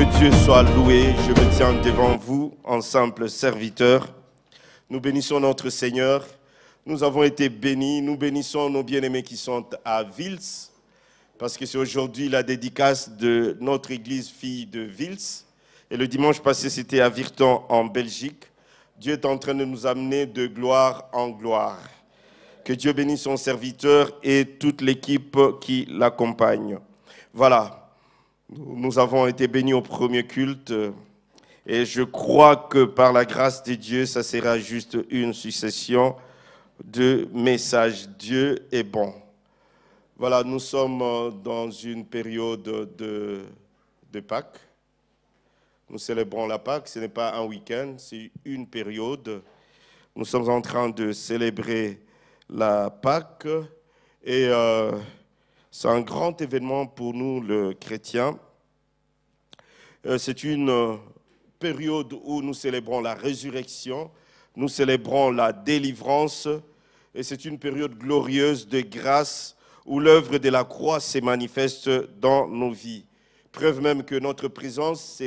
Que Dieu soit loué. Je me tiens devant vous en simple serviteur. Nous bénissons notre Seigneur. Nous avons été bénis. Nous bénissons nos bien-aimés qui sont à Vils, parce que c'est aujourd'hui la dédicace de notre église fille de Vils. Et le dimanche passé, c'était à Virton en Belgique. Dieu est en train de nous amener de gloire en gloire. Que Dieu bénisse son serviteur et toute l'équipe qui l'accompagne. Voilà. Nous avons été bénis au premier culte et je crois que par la grâce de Dieu, ça sera juste une succession de messages. Dieu est bon. Voilà, nous sommes dans une période de Pâques. Nous célébrons la Pâques, ce n'est pas un week-end, c'est une période. Nous sommes en train de célébrer la Pâques et c'est un grand événement pour nous, les chrétiens. C'est une période où nous célébrons la résurrection, nous célébrons la délivrance, et c'est une période glorieuse de grâce où l'œuvre de la croix se manifeste dans nos vies. Preuve même que notre présence,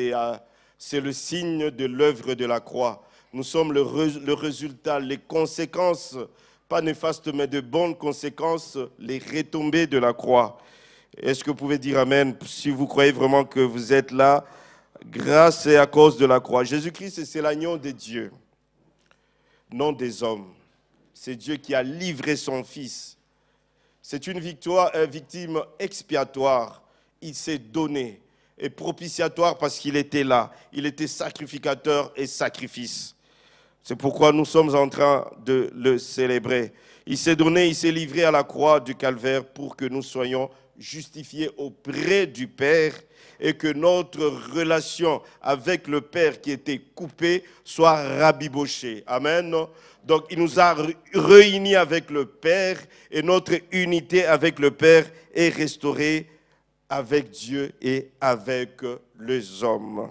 c'est le signe de l'œuvre de la croix. Nous sommes le résultat, les conséquences, pas néfastes, mais de bonnes conséquences, les retombées de la croix. Est-ce que vous pouvez dire Amen si vous croyez vraiment que vous êtes là grâce et à cause de la croix? Jésus-Christ, c'est l'agneau de Dieu, non des hommes. C'est Dieu qui a livré son Fils. C'est une victime expiatoire. Il s'est donné et propitiatoire parce qu'il était là. Il était sacrificateur et sacrifice. C'est pourquoi nous sommes en train de le célébrer. Il s'est donné, il s'est livré à la croix du Calvaire pour que nous soyons justifiés auprès du Père et que notre relation avec le Père qui était coupée soit rabibochée. Amen. Donc il nous a réunis avec le Père et notre unité avec le Père est restaurée avec Dieu et avec les hommes.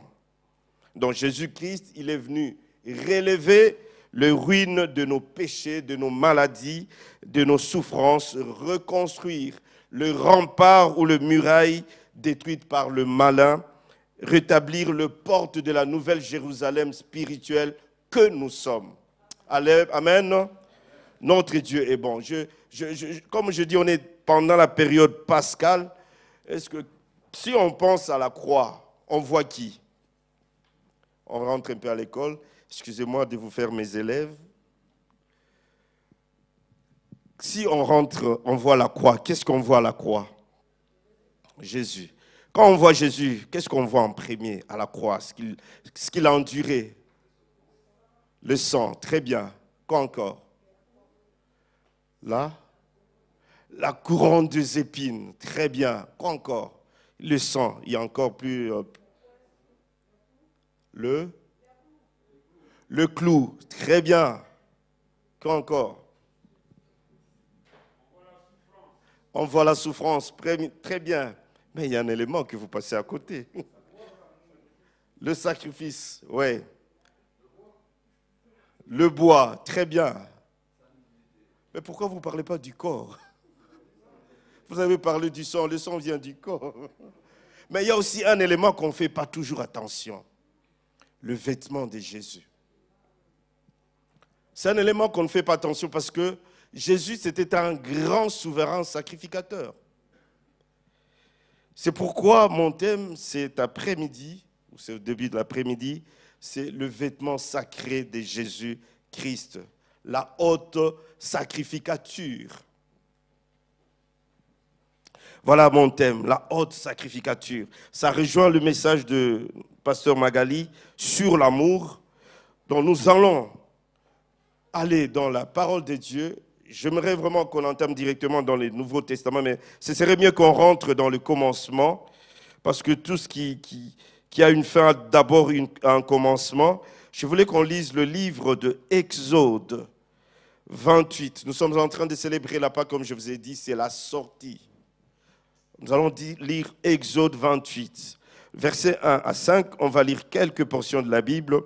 Donc Jésus-Christ, il est venu relever les ruines de nos péchés, de nos maladies, de nos souffrances, reconstruire le rempart ou le muraille détruite par le malin, rétablir le porte de la nouvelle Jérusalem spirituelle que nous sommes. Amen. Notre Dieu est bon. Comme je dis, on est pendant la période pascale. Est-ce que si on pense à la croix, on voit qui? On rentre un peu à l'école. Excusez-moi de vous faire mes élèves. Si on rentre, on voit la croix. Qu'est-ce qu'on voit à la croix? Jésus. Quand on voit Jésus, qu'est-ce qu'on voit en premier à la croix? Ce qu'il a enduré. Le sang, très bien. Quoi encore? Là, la couronne des épines, très bien. Quoi encore? Le sang, il y a encore plus... Le clou, très bien. Quoi encore? On voit la souffrance, très bien. Mais il y a un élément que vous passez à côté. Le sacrifice, oui. Le bois, très bien. Mais pourquoi vous ne parlez pas du corps? Vous avez parlé du sang, le sang vient du corps. Mais il y a aussi un élément qu'on ne fait pas toujours attention. Le vêtement de Jésus. C'est un élément qu'on ne fait pas attention parce que Jésus, c'était un grand souverain sacrificateur. C'est pourquoi mon thème, cet après-midi, ou c'est au début de l'après-midi, c'est le vêtement sacré de Jésus-Christ, la haute sacrificature. Voilà mon thème, la haute sacrificature. Ça rejoint le message de Pasteur Magali sur l'amour, dont nous allons aller dans la parole de Dieu. J'aimerais vraiment qu'on entame directement dans le Nouveau Testament, mais ce serait mieux qu'on rentre dans le commencement, parce que tout ce qui a une fin a d'abord un commencement. Je voulais qu'on lise le livre de Exode 28. Nous sommes en train de célébrer la Pâque, comme je vous ai dit, c'est la sortie. Nous allons lire Exode 28. Versets 1 à 5, on va lire quelques portions de la Bible.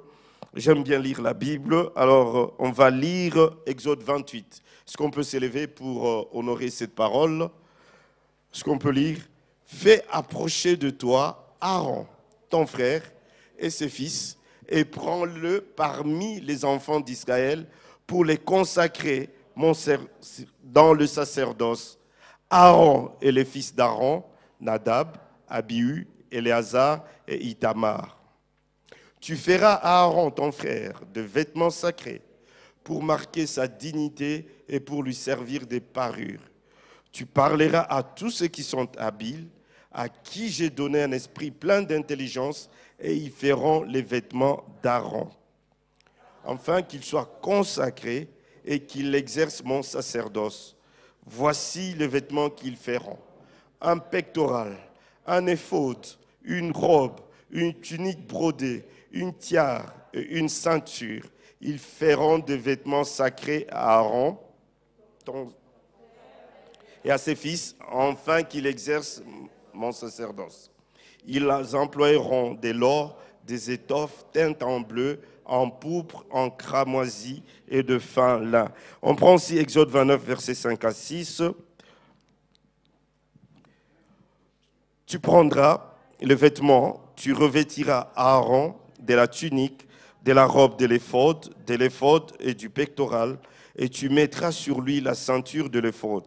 J'aime bien lire la Bible, alors on va lire Exode 28. Est-ce qu'on peut s'élever pour honorer cette parole? Est-ce qu'on peut lire? Fais approcher de toi Aaron ton frère et ses fils, et prends-le parmi les enfants d'Israël pour les consacrer dans le sacerdoce. Aaron et les fils d'Aaron, Nadab, Abihu, Éléazar et Ithamar. Tu feras à Aaron, ton frère, de vêtements sacrés pour marquer sa dignité et pour lui servir des parures. Tu parleras à tous ceux qui sont habiles, à qui j'ai donné un esprit plein d'intelligence, et ils feront les vêtements d'Aaron, afin qu'il soit consacré et qu'il exerce mon sacerdoce. Voici les vêtements qu'ils feront: un pectoral, un éphod, une robe, une tunique brodée, une tiare et une ceinture. Ils feront des vêtements sacrés à Aaron et à ses fils, afin qu'il exerce mon sacerdoce. Ils emploieront de l'or, des étoffes teintes en bleu, en pourpre, en cramoisi et de fin lin. On prend aussi Exode 29, versets 5 à 6. Tu prendras le vêtement, tu revêtiras Aaron de la tunique, de la robe de l'éphod et du pectoral, et tu mettras sur lui la ceinture de l'éphod.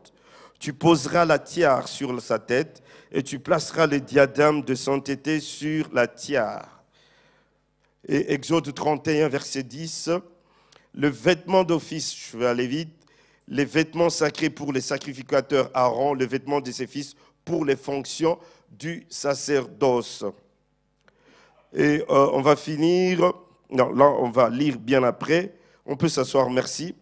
Tu poseras la tiare sur sa tête, et tu placeras les diadèmes de sainteté sur la tiare. Et Exode 31, verset 10, le vêtement d'office, je vais aller vite, les vêtements sacrés pour les sacrificateurs Aaron, le vêtement de ses fils pour les fonctions du sacerdoce. Et on va finir, non, là on va lire bien après, on peut s'asseoir, merci.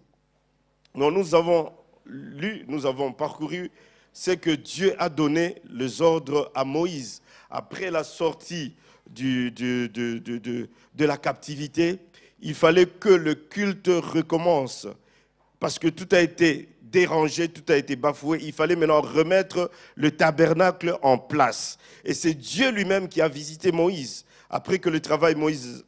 Non, nous avons lu, nous avons parcouru ce que Dieu a donné les ordres à Moïse après la sortie de la captivité. Il fallait que le culte recommence parce que tout a été dérangé, tout a été bafoué. Il fallait maintenant remettre le tabernacle en place. Et c'est Dieu lui-même qui a visité Moïse. Après que le travail Moïse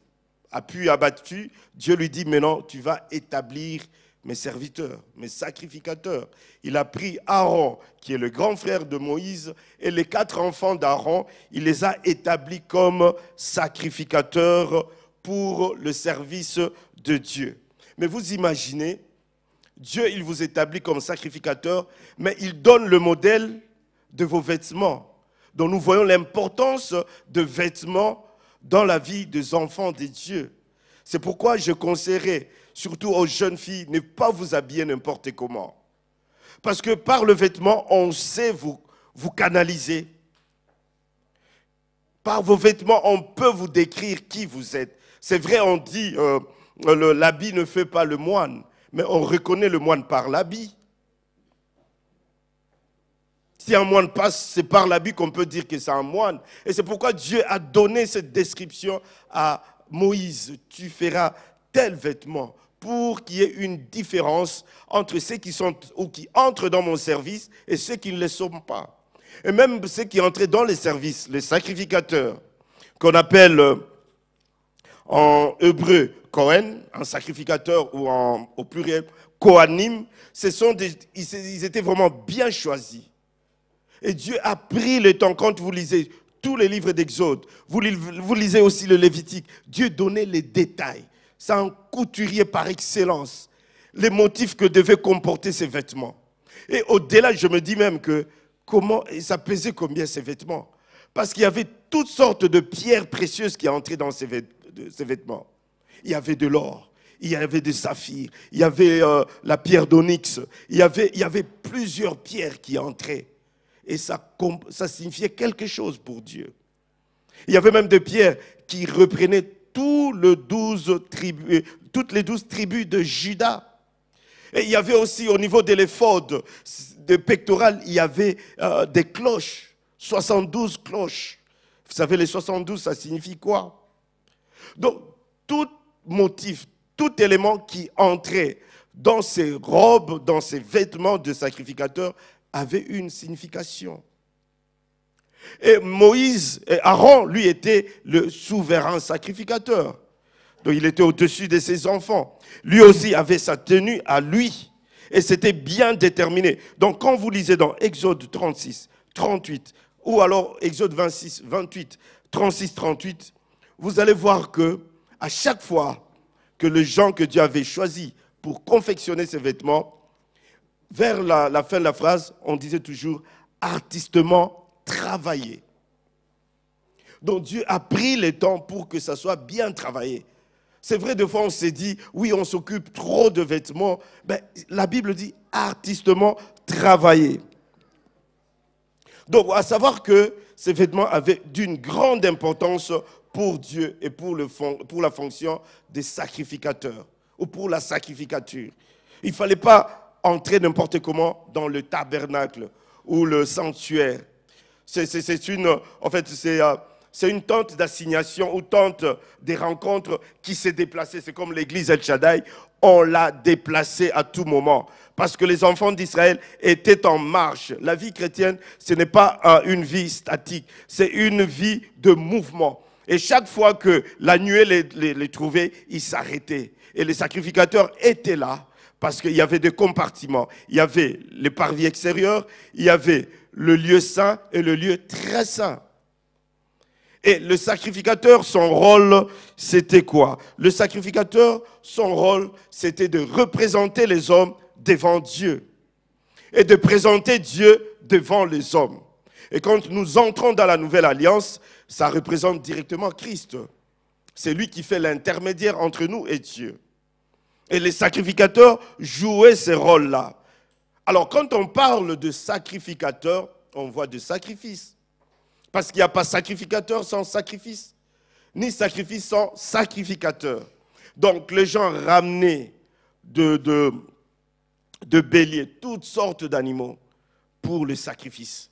a pu abattu, Dieu lui dit maintenant tu vas établir mes serviteurs, mes sacrificateurs. Il a pris Aaron, qui est le grand frère de Moïse, et les 4 enfants d'Aaron, il les a établis comme sacrificateurs pour le service de Dieu. Mais vous imaginez, Dieu, il vous établit comme sacrificateur, mais il donne le modèle de vos vêtements. Donc nous voyons l'importance de vêtements dans la vie des enfants de Dieu. C'est pourquoi je conseillerais, surtout aux jeunes filles, ne pas vous habiller n'importe comment. Parce que par le vêtement, on sait vous canaliser. Par vos vêtements, on peut vous décrire qui vous êtes. C'est vrai, on dit l'habit ne fait pas le moine, mais on reconnaît le moine par l'habit. Si un moine passe, c'est par l'habit qu'on peut dire que c'est un moine. Et c'est pourquoi Dieu a donné cette description à Moïse. Tu feras tel vêtement pour qu'il y ait une différence entre ceux qui sont ou qui entrent dans mon service et ceux qui ne le sont pas. Et même ceux qui entrent dans les services, les sacrificateurs, qu'on appelle en hébreu Kohen, un sacrificateur ou au pluriel Kohanim, ils étaient vraiment bien choisis. Et Dieu a pris le temps, quand vous lisez tous les livres d'Exode, vous lisez aussi le Lévitique, Dieu donnait les détails. C'est un couturier par excellence, les motifs que devaient comporter ces vêtements. Et au-delà, je me dis même que ça pesait combien ces vêtements? Parce qu'il y avait toutes sortes de pierres précieuses qui entraient dans ces vêtements. Il y avait de l'or, il y avait des saphirs, il y avait la pierre d'onyx, il y avait plusieurs pierres qui entraient. Et ça signifiait quelque chose pour Dieu. Il y avait même des pierres qui reprenaient toutes les 12 tribus de Juda. Et il y avait aussi au niveau de l'éphod, de pectoral, il y avait des cloches, 72 cloches. Vous savez, les 72, ça signifie quoi? Donc, tout motif, tout élément qui entrait dans ces robes, dans ces vêtements de sacrificateurs, avait une signification. Et Moïse, et Aaron, lui, était le souverain sacrificateur. Donc il était au-dessus de ses enfants. Lui aussi avait sa tenue à lui. Et c'était bien déterminé. Donc quand vous lisez dans Exode 36, 38, ou alors Exode 26, 28, 36-38, vous allez voir que à chaque fois que les gens que Dieu avait choisis pour confectionner ces vêtements, vers la fin de la phrase, on disait toujours artistement travaillé. Donc Dieu a pris le temps pour que ça soit bien travaillé. C'est vrai, des fois on s'est dit, oui, on s'occupe trop de vêtements. Mais la Bible dit artistement travaillé. Donc, à savoir que ces vêtements avaient d'une grande importance pour Dieu et pour la fonction des sacrificateurs ou pour la sacrificature. Il ne fallait pas entrer n'importe comment dans le tabernacle ou le sanctuaire. C'est une tente d'assignation ou tente des rencontres qui s'est déplacée. C'est comme l'église El Shaddai, on l'a déplacée à tout moment. Parce que les enfants d'Israël étaient en marche. La vie chrétienne, ce n'est pas une vie statique, c'est une vie de mouvement. Et chaque fois que la nuée les trouvait, ils s'arrêtaient. Et les sacrificateurs étaient là parce qu'il y avait des compartiments. Il y avait le parvis extérieur, il y avait le lieu saint et le lieu très saint. Et le sacrificateur, son rôle, c'était quoi? Le sacrificateur, son rôle, c'était de représenter les hommes devant Dieu et de présenter Dieu devant les hommes. Et quand nous entrons dans la nouvelle alliance, ça représente directement Christ. C'est lui qui fait l'intermédiaire entre nous et Dieu. Et les sacrificateurs jouaient ces rôles-là. Alors, quand on parle de sacrificateur, on voit de sacrifice. Parce qu'il n'y a pas sacrificateur sans sacrifice, ni sacrifice sans sacrificateur. Donc, les gens ramenaient de béliers, toutes sortes d'animaux pour le sacrifice.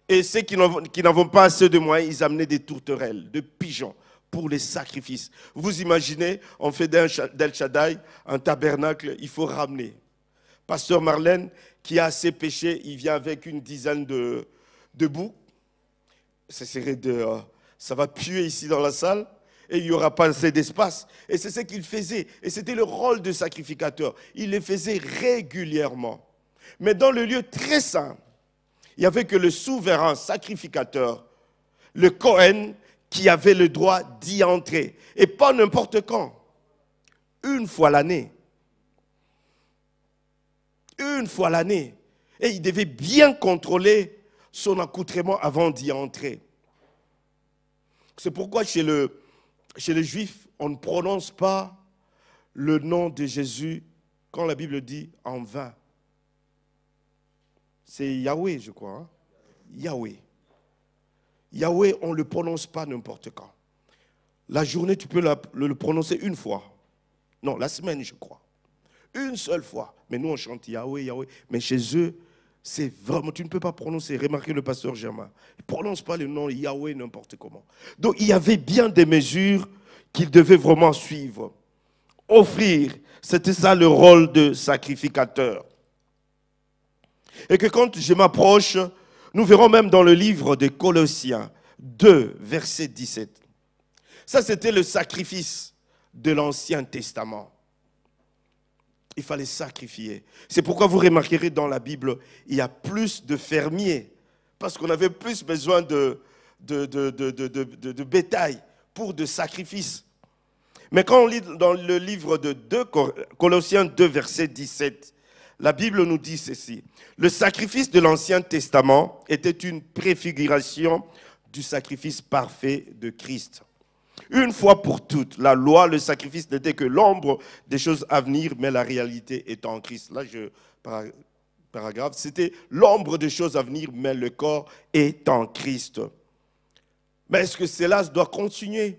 Et ceux qui n'avaient pas assez de moyens, ils amenaient des tourterelles, de pigeons pour les sacrifices. Vous imaginez, on fait d'El Shaddai un tabernacle, il faut ramener. Pasteur Marlène, qui a assez péché, il vient avec une dizaine de boucs. Ça va puer ici dans la salle et il n'y aura pas assez d'espace. Et c'est ce qu'il faisait. Et c'était le rôle de sacrificateur. Il le faisait régulièrement. Mais dans le lieu très saint, il n'y avait que le souverain sacrificateur, le Cohen, qui avait le droit d'y entrer. Et pas n'importe quand. Une fois l'année. Une fois l'année. Et il devait bien contrôler son accoutrement avant d'y entrer. C'est pourquoi chez les Juifs, on ne prononce pas le nom de Jésus quand la Bible dit en vain. C'est Yahweh, je crois. Hein? Yahweh. Yahweh, on ne le prononce pas n'importe quand. La journée, tu peux le prononcer une fois. Non, la semaine, je crois. Une seule fois. Mais nous, on chante Yahweh, Yahweh. Mais chez eux, c'est vraiment, tu ne peux pas prononcer. Remarquez le pasteur Germain. Il ne prononce pas le nom Yahweh n'importe comment. Donc, il y avait bien des mesures qu'il devait vraiment suivre. Offrir, c'était ça le rôle de sacrificateur. Et que quand je m'approche, nous verrons même dans le livre de Colossiens 2, verset 17. Ça, c'était le sacrifice de l'Ancien Testament. Il fallait sacrifier. C'est pourquoi vous remarquerez dans la Bible, il y a plus de fermiers, parce qu'on avait plus besoin de bétail pour de sacrifices. Mais quand on lit dans le livre de Colossiens 2, verset 17, la Bible nous dit ceci. Le sacrifice de l'Ancien Testament était une préfiguration du sacrifice parfait de Christ. Une fois pour toutes, la loi, le sacrifice n'était que l'ombre des choses à venir, mais la réalité est en Christ. Là, paragraphe, c'était l'ombre des choses à venir, mais le corps est en Christ. Mais est-ce que cela doit continuer?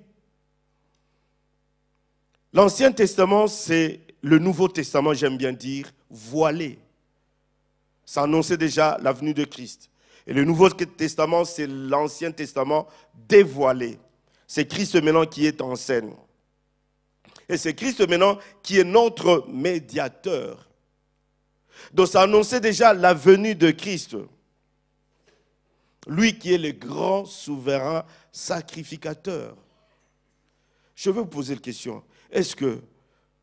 L'Ancien Testament, c'est le Nouveau Testament, j'aime bien dire, voilé. Ça annonçait déjà la venue de Christ. Et le Nouveau Testament, c'est l'Ancien Testament dévoilé. C'est Christ maintenant qui est en scène. Et c'est Christ maintenant qui est notre médiateur. Donc ça annonçait déjà la venue de Christ. Lui qui est le grand souverain sacrificateur. Je veux vous poser la question. Est-ce que,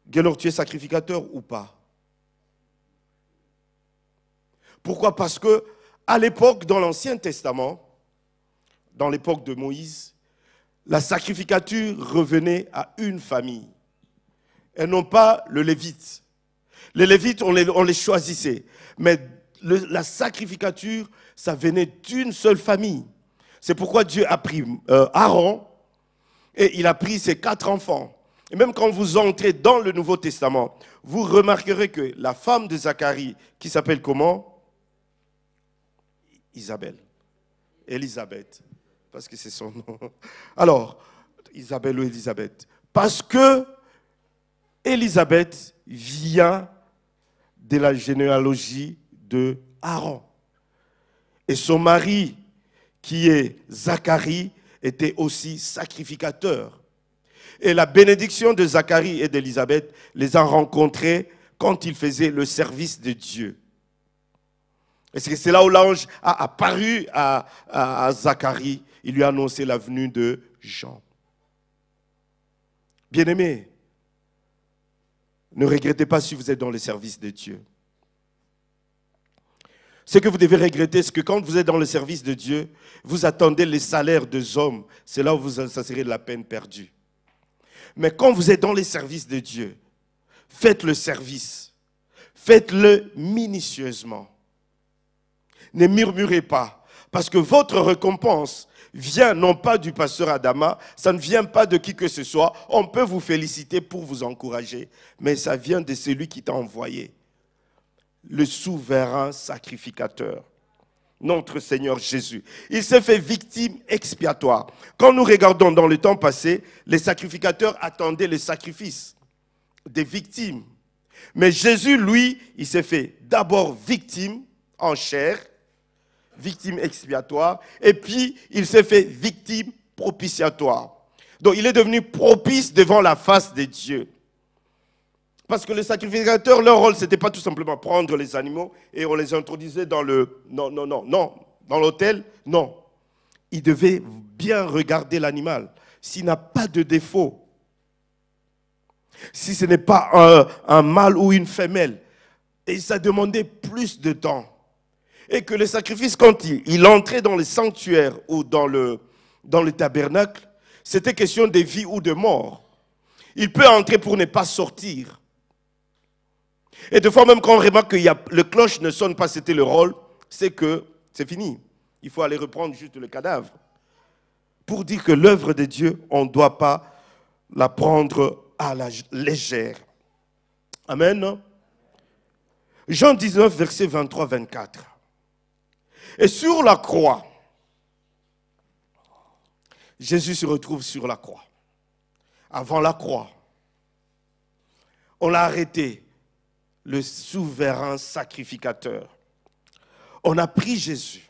Gaylor, tu es sacrificateur ou pas? Pourquoi? Parce que à l'époque, dans l'Ancien Testament, dans l'époque de Moïse, la sacrificature revenait à une famille. Et non pas le Lévite. Les Lévites, on les choisissait. Mais la sacrificature, ça venait d'une seule famille. C'est pourquoi Dieu a pris Aaron et il a pris ses 4 enfants. Et même quand vous entrez dans le Nouveau Testament, vous remarquerez que la femme de Zacharie, qui s'appelle comment? Isabelle. Élisabeth. Parce que c'est son nom. Alors, Isabelle ou Élisabeth. Parce que Élisabeth vient de la généalogie de Aaron. Et son mari, qui est Zacharie, était aussi sacrificateur. Et la bénédiction de Zacharie et d'Élisabeth les a rencontrés quand ils faisaient le service de Dieu. Et c'est là où l'ange a apparu à Zacharie. Il lui a annoncé la venue de Jean. Bien-aimés, ne regrettez pas si vous êtes dans le service de Dieu. Ce que vous devez regretter, c'est que quand vous êtes dans le service de Dieu, vous attendez les salaires des hommes. C'est là où ça serait de la peine perdue. Mais quand vous êtes dans les services de Dieu, faites le service. Faites-le minutieusement. Ne murmurez pas. Parce que votre récompense vient non pas du pasteur Adama, ça ne vient pas de qui que ce soit. On peut vous féliciter pour vous encourager, mais ça vient de celui qui t'a envoyé. Le souverain sacrificateur, notre Seigneur Jésus. Il s'est fait victime expiatoire. Quand nous regardons dans le temps passé, les sacrificateurs attendaient les sacrifices des victimes. Mais Jésus, lui, il s'est fait d'abord victime en chair, victime expiatoire, et puis il s'est fait victime propitiatoire. Donc il est devenu propice devant la face de Dieu. Parce que les sacrificateurs, leur rôle, ce n'était pas tout simplement prendre les animaux et on les introduisait dans le... Non, dans l'autel, non. Ils devaient bien regarder l'animal. S'il n'a pas de défaut, si ce n'est pas un mâle ou une femelle, et ça demandait plus de temps. Et que le sacrifice, quand il entrait dans le sanctuaire ou dans le tabernacle, c'était question de vie ou de mort. Il peut entrer pour ne pas sortir. Et des fois, même quand on remarque que le cloche ne sonne pas, c'était le rôle, c'est que c'est fini. Il faut aller reprendre juste le cadavre. Pour dire que l'œuvre de Dieu, on ne doit pas la prendre à la légère. Amen. Jean 19, verset 23-24. Et sur la croix, Jésus se retrouve sur la croix. Avant la croix, on l'a arrêté, le souverain sacrificateur. On a pris Jésus.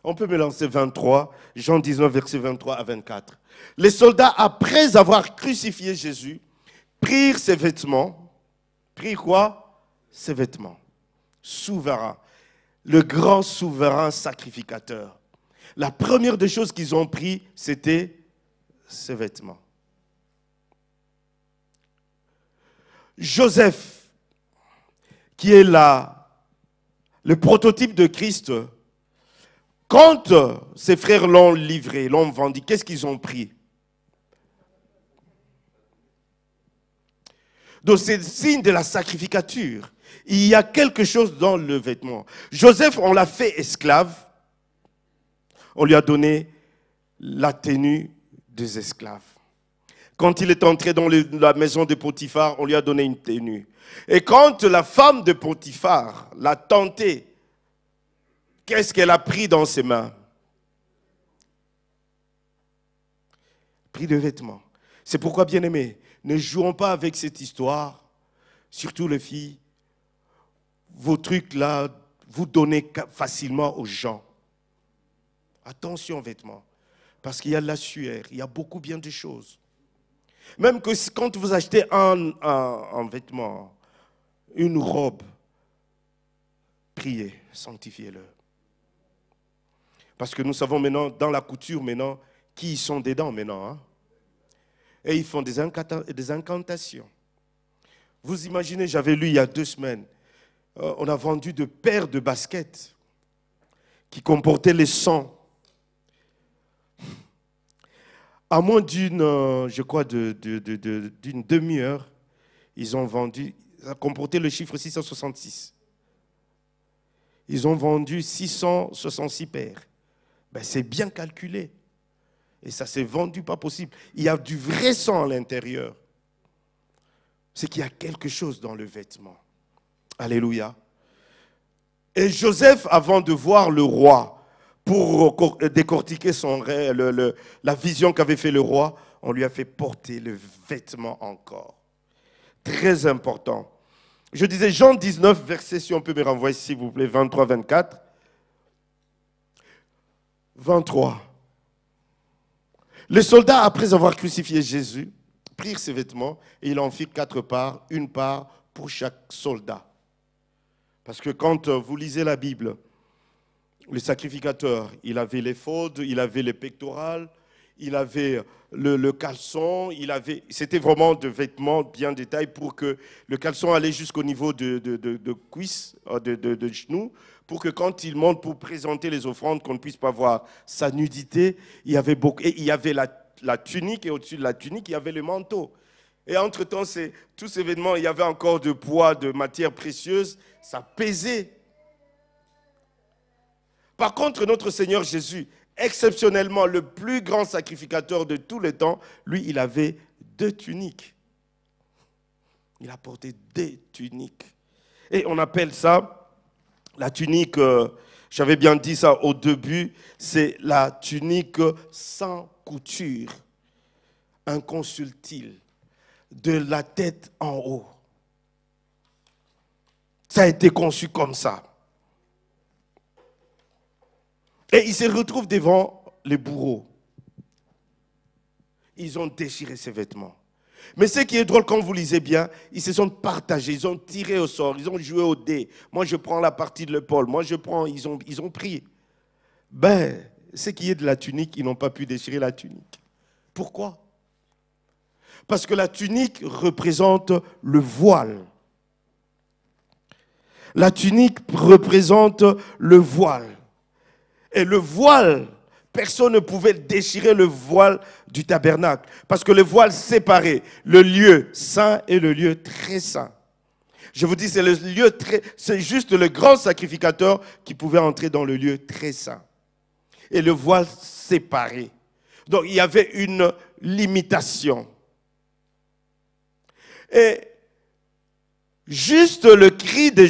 On peut me lancer 23, Jean 19, verset 23 à 24. Les soldats, après avoir crucifié Jésus, prirent ses vêtements. Prirent quoi? Ses vêtements. Souverain. Le grand souverain sacrificateur. La première des choses qu'ils ont pris, c'était ses vêtements. Joseph, qui est le prototype de Christ, quand ses frères l'ont livré, l'ont vendu, qu'est-ce qu'ils ont pris? Donc c'est le signe de la sacrificature. Il y a quelque chose dans le vêtement. Joseph, on l'a fait esclave. On lui a donné la tenue des esclaves. Quand il est entré dans la maison de Potiphar, on lui a donné une tenue. Et quand la femme de Potiphar l'a tenté, qu'est-ce qu'elle a pris dans ses mains? Pris de vêtements. C'est pourquoi, bien-aimés, ne jouons pas avec cette histoire, surtout les filles. Vos trucs là, vous donnez facilement aux gens. Attention aux vêtements, parce qu'il y a de la sueur, il y a beaucoup bien de choses. Même que quand vous achetez un vêtement, une robe, priez, sanctifiez-le. Parce que nous savons maintenant, dans la couture maintenant, qui y sont dedans maintenant. Hein? Et ils font des incantations. Vous imaginez, j'avais lu il y a 2 semaines, on a vendu de paires de baskets qui comportaient les sangs À moins d'une, je crois, d'une demi-heure, ils ont vendu, ça comportait le chiffre 666. Ils ont vendu 666 paires. Ben, c'est bien calculé. Et ça s'est vendu pas possible. Il y a du vrai sang à l'intérieur. C'est qu'il y a quelque chose dans le vêtement. Alléluia. Et Joseph, avant de voir le roi, pour décortiquer son rêve, la vision qu'avait fait le roi, on lui a fait porter le vêtement encore. Très important. Je disais Jean 19, verset, si on peut me renvoyer s'il vous plaît, 23, 24. 23. Les soldats, après avoir crucifié Jésus, prirent ses vêtements et ils en firent 4 parts, une part pour chaque soldat. Parce que quand vous lisez la Bible, le sacrificateur, il avait l'éphod, il avait les pectorales, il avait le caleçon, c'était vraiment de vêtements bien détaillés pour que le caleçon allait jusqu'au niveau de cuisse, de genou, pour que quand il monte pour présenter les offrandes, qu'on ne puisse pas voir sa nudité. Il y avait la tunique, et au-dessus de la tunique, il y avait le manteau. Et entre-temps, tous ces vêtements, il y avait encore de poids, de matières précieuses, ça pesait. Par contre, notre Seigneur Jésus, exceptionnellement le plus grand sacrificateur de tous les temps, lui, il avait 2 tuniques. Il a porté 2 tuniques. Et on appelle ça, la tunique, j'avais bien dit ça au début, c'est la tunique sans couture, inconsultile, de la tête en haut. Ça a été conçu comme ça. Et il se retrouve devant les bourreaux. Ils ont déchiré ses vêtements. Mais ce qui est drôle, quand vous lisez bien, ils se sont partagés, ils ont tiré au sort, ils ont joué au dé. Moi, je prends la partie de l'épaule, moi, je prends, ils ont pris. Ben, ce qui est de la tunique, ils n'ont pas pu déchirer la tunique. Pourquoi? Parce que la tunique représente le voile. La tunique représente le voile. Et le voile, personne ne pouvait déchirer le voile du tabernacle. Parce que le voile séparait le lieu saint et le lieu très saint. Je vous dis, c'est juste le grand sacrificateur qui pouvait entrer dans le lieu très saint. Et le voile séparé. Donc il y avait une limitation. Et juste le cri de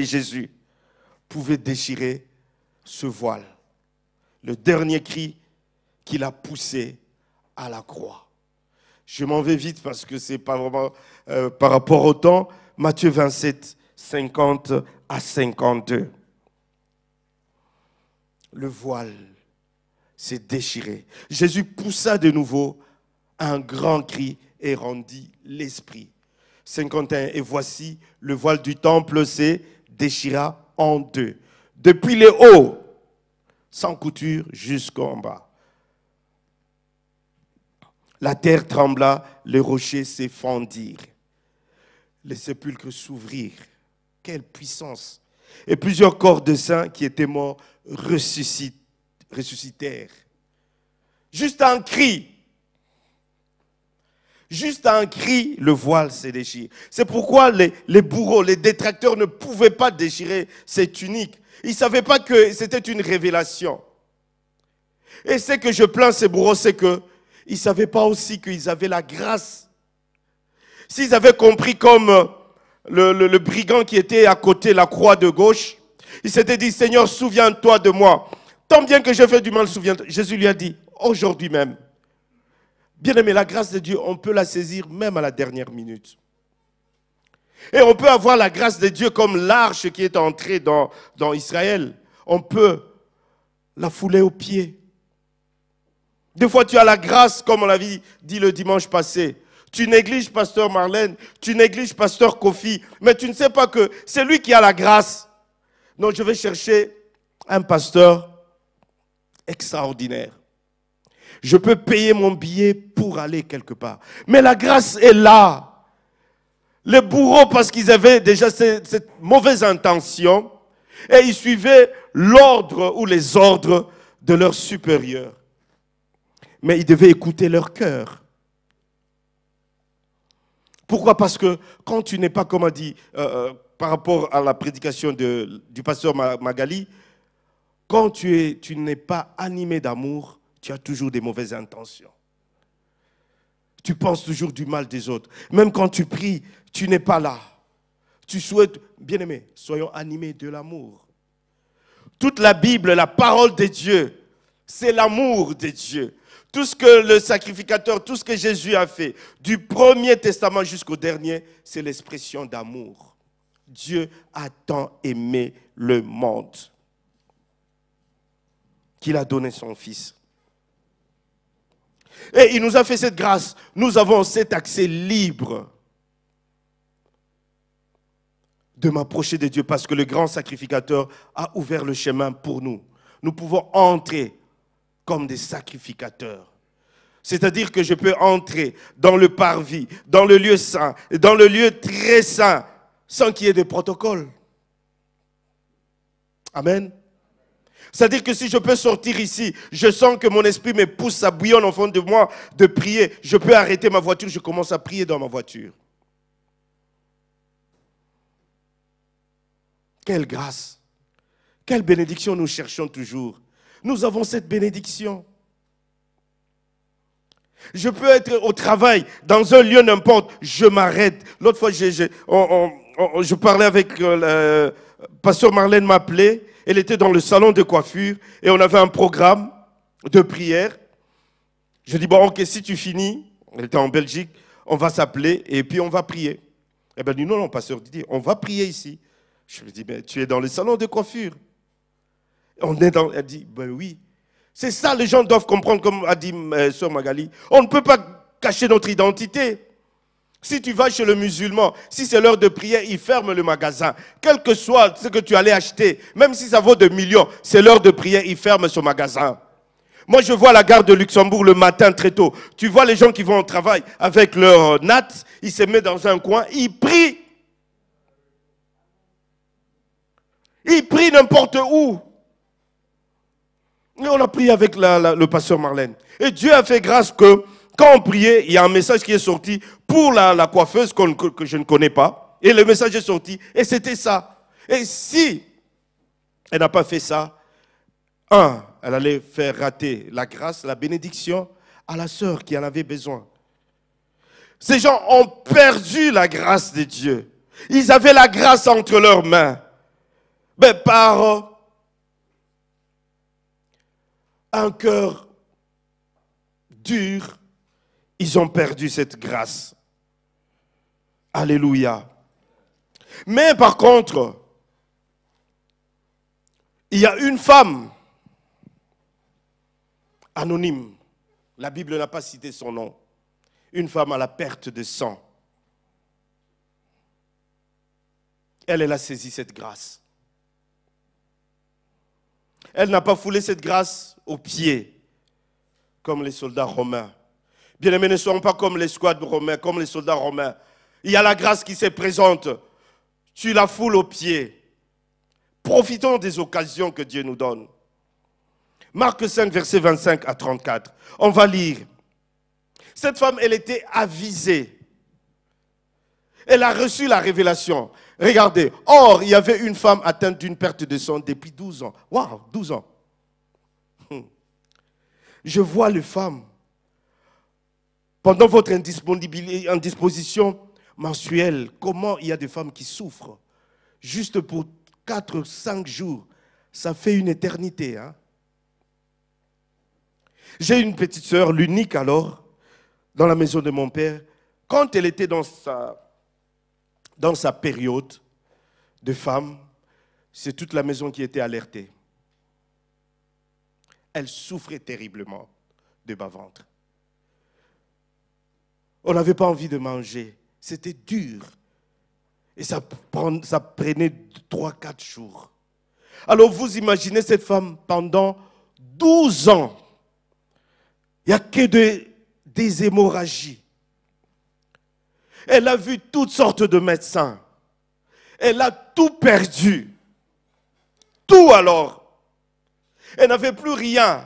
Jésus pouvait déchirer ce voile. Le dernier cri qu'il a poussé à la croix. Je m'en vais vite parce que ce n'est pas vraiment par rapport au temps. Matthieu 27, 50 à 52. Le voile s'est déchiré. Jésus poussa de nouveau un grand cri et rendit l'esprit. 51. Et voici, le voile du temple s'est déchira en 2. Depuis les hauts, sans couture, jusqu'en bas. La terre trembla, les rochers s'effondirent. Les sépulcres s'ouvrirent. Quelle puissance! Et plusieurs corps de saints qui étaient morts ressuscitèrent. Juste un cri. Juste un cri, le voile s'est déchiré. C'est pourquoi les bourreaux, les détracteurs ne pouvaient pas déchirer ces tuniques. Ils ne savaient pas que c'était une révélation. Et ce que je plains ces bourreaux, c'est qu'ils ne savaient pas aussi qu'ils avaient la grâce. S'ils avaient compris comme le brigand qui était à côté de la croix de gauche, il s'était dit, Seigneur, souviens-toi de moi. Tant bien que je fais du mal, souviens-toi. Jésus lui a dit, aujourd'hui même. Bien-aimé, la grâce de Dieu, on peut la saisir même à la dernière minute. Et on peut avoir la grâce de Dieu comme l'arche qui est entrée dans Israël. On peut la fouler aux pieds. Des fois, tu as la grâce, comme on l'avait dit le dimanche passé. Tu négliges pasteur Marlène, tu négliges pasteur Kofi, mais tu ne sais pas que c'est lui qui a la grâce. Donc, je vais chercher un pasteur extraordinaire. Je peux payer mon billet pour aller quelque part. Mais la grâce est là. Les bourreaux, parce qu'ils avaient déjà cette mauvaise intention, et ils suivaient l'ordre ou les ordres de leurs supérieurs. Mais ils devaient écouter leur cœur. Pourquoi? Parce que quand tu n'es pas, comme a dit, par rapport à la prédication du pasteur Magali, quand tu n'es pas animé d'amour, tu as toujours des mauvaises intentions. Tu penses toujours du mal des autres. Même quand tu pries, tu n'es pas là. Tu souhaites, bien-aimés, soyons animés de l'amour. Toute la Bible, la parole de Dieu, c'est l'amour de Dieu. Tout ce que le sacrificateur, tout ce que Jésus a fait, du Premier Testament jusqu'au dernier, c'est l'expression d'amour. Dieu a tant aimé le monde qu'il a donné son Fils. Et il nous a fait cette grâce. Nous avons cet accès libre de m'approcher de Dieu parce que le grand sacrificateur a ouvert le chemin pour nous. Nous pouvons entrer comme des sacrificateurs. C'est-à-dire que je peux entrer dans le parvis, dans le lieu saint, dans le lieu très saint, sans qu'il y ait de protocole. Amen. C'est-à-dire que si je peux sortir ici, je sens que mon esprit me pousse, ça bouillonne au fond de moi de prier. Je peux arrêter ma voiture, je commence à prier dans ma voiture. Quelle grâce, quelle bénédiction nous cherchons toujours. Nous avons cette bénédiction. Je peux être au travail, dans un lieu n'importe, je m'arrête. L'autre fois, je parlais avec Pasteur Marlène m'appelait, elle était dans le salon de coiffure et on avait un programme de prière. Je dis, bon, ok, si tu finis, elle était en Belgique, on va s'appeler et puis on va prier. Eh bien, elle dit, non, Pasteur Didier, on va prier ici. Je lui dis, mais tu es dans le salon de coiffure. Elle dit, ben oui. C'est ça, les gens doivent comprendre, comme a dit Sœur Magali. On ne peut pas cacher notre identité. Si tu vas chez le musulman, si c'est l'heure de prière, il ferme le magasin. Quel que soit ce que tu allais acheter, même si ça vaut des millions, c'est l'heure de prière, il ferme ce magasin. Moi, je vois à la gare de Luxembourg le matin très tôt. Tu vois les gens qui vont au travail avec leur natte, ils se mettent dans un coin, ils prient. Ils prient n'importe où. Et on a prié avec le pasteur Marlène. Et Dieu a fait grâce que quand on priait, il y a un message qui est sorti pour la coiffeuse que je ne connais pas. Et le message est sorti. Et c'était ça. Et si elle n'a pas fait ça, elle allait faire rater la grâce, la bénédiction à la sœur qui en avait besoin. Ces gens ont perdu la grâce de Dieu. Ils avaient la grâce entre leurs mains. Mais par un cœur dur, ils ont perdu cette grâce. Alléluia. Mais par contre, il y a une femme anonyme. La Bible n'a pas cité son nom. Une femme à la perte de sang. Elle a saisi cette grâce. Elle n'a pas foulé cette grâce aux pieds, comme les soldats romains. Bien-aimés, ne soyons pas comme les squads romains, comme les soldats romains. Il y a la grâce qui se présente. Tu la foules aux pieds. Profitons des occasions que Dieu nous donne. Marc 5, versets 25 à 34. On va lire. Cette femme, elle était avisée. Elle a reçu la révélation. Regardez. Or, il y avait une femme atteinte d'une perte de sang depuis 12 ans. Waouh, 12 ans. Je vois les femmes. Pendant votre indisposition mensuelle, comment il y a des femmes qui souffrent. Juste pour 4 5 jours. Ça fait une éternité. Hein? J'ai une petite sœur, l'unique alors, dans la maison de mon père. Quand elle était dans sa période de femme, c'est toute la maison qui était alertée. Elle souffrait terriblement de bas-ventre. On n'avait pas envie de manger. C'était dur. Et ça prenait 3-4 jours. Alors vous imaginez cette femme pendant 12 ans. Il n'y a que des hémorragies. Elle a vu toutes sortes de médecins. Elle a tout perdu. Tout alors. Elle n'avait plus rien.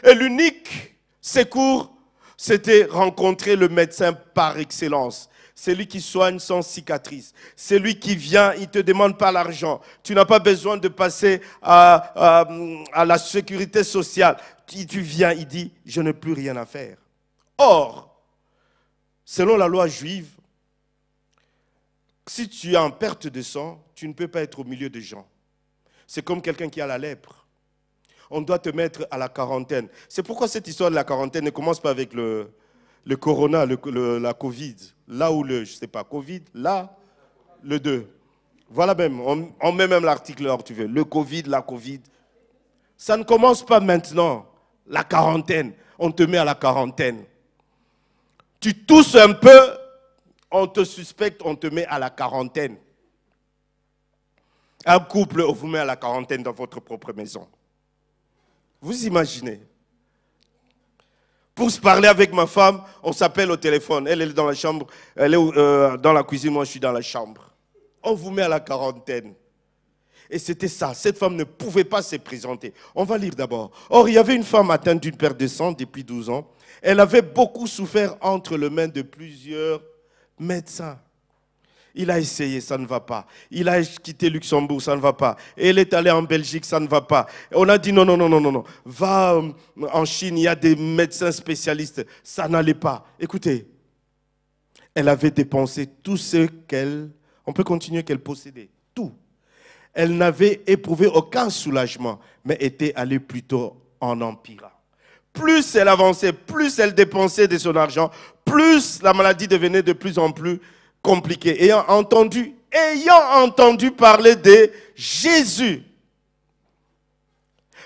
Et l'unique secours, c'était rencontrer le médecin par excellence. C'est lui qui soigne sans cicatrice. C'est lui qui vient, il ne te demande pas l'argent. Tu n'as pas besoin de passer à la sécurité sociale. Tu viens, il dit, je n'ai plus rien à faire. Or, selon la loi juive, si tu es en perte de sang, tu ne peux pas être au milieu des gens. C'est comme quelqu'un qui a la lèpre. On doit te mettre à la quarantaine. C'est pourquoi cette histoire de la quarantaine ne commence pas avec le corona, la Covid. Là où je ne sais pas, Covid, là, le 2. Voilà même, on met même l'article là où tu veux. Le Covid, la Covid. Ça ne commence pas maintenant, la quarantaine. On te met à la quarantaine. Tu tousses un peu, on te suspecte, on te met à la quarantaine. Un couple, on vous met à la quarantaine dans votre propre maison. Vous imaginez? Pour se parler avec ma femme, on s'appelle au téléphone. Elle est dans la chambre, elle est dans la cuisine, moi je suis dans la chambre. On vous met à la quarantaine. Et c'était ça, cette femme ne pouvait pas se présenter. On va lire d'abord. Or, il y avait une femme atteinte d'une perte de sang depuis 12 ans. Elle avait beaucoup souffert entre les mains de plusieurs médecins. Il a essayé, ça ne va pas. Il a quitté Luxembourg, ça ne va pas. Elle est allée en Belgique, ça ne va pas. On a dit non, non, non, non, non, non. Va en Chine, il y a des médecins spécialistes. Ça n'allait pas. Écoutez, elle avait dépensé tout ce on peut continuer, qu'elle possédait. Tout. Elle n'avait éprouvé aucun soulagement, mais était allée plutôt en empirant. Plus elle avançait, plus elle dépensait de son argent, plus la maladie devenait de plus en plus compliquée. Ayant entendu parler de Jésus,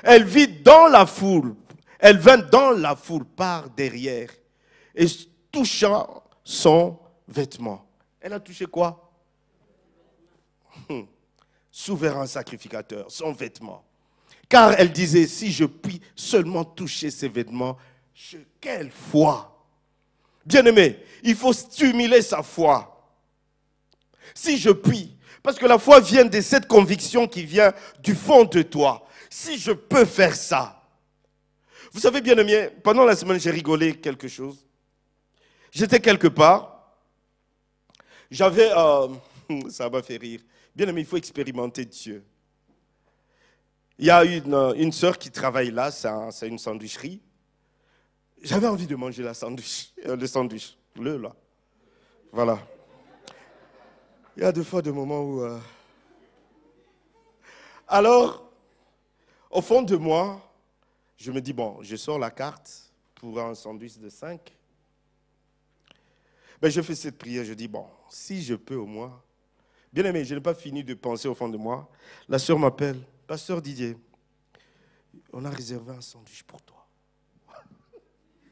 elle vit dans la foule, elle vint dans la foule par derrière et touchant son vêtement. Elle a touché quoi? Souverain sacrificateur, son vêtement. Car elle disait, si je puis seulement toucher ses vêtements, quelle foi! Bien-aimé, il faut stimuler sa foi. Si je puis, parce que la foi vient de cette conviction qui vient du fond de toi. Si je peux faire ça. Vous savez, bien-aimé, pendant la semaine, j'ai rigolé quelque chose. J'étais quelque part. J'avais, ça m'a fait rire. Bien-aimé, il faut expérimenter Dieu. Il y a une sœur qui travaille là, c'est une sandwicherie. J'avais envie de manger le sandwich, là. Voilà. Il y a des fois des moments où... Alors, au fond de moi, je me dis, bon, je sors la carte pour un sandwich de 5. Ben, je fais cette prière, je dis, bon, si je peux au moins... Bien aimé, je n'ai pas fini de penser au fond de moi. La sœur m'appelle, pasteur Didier, on a réservé un sandwich pour toi.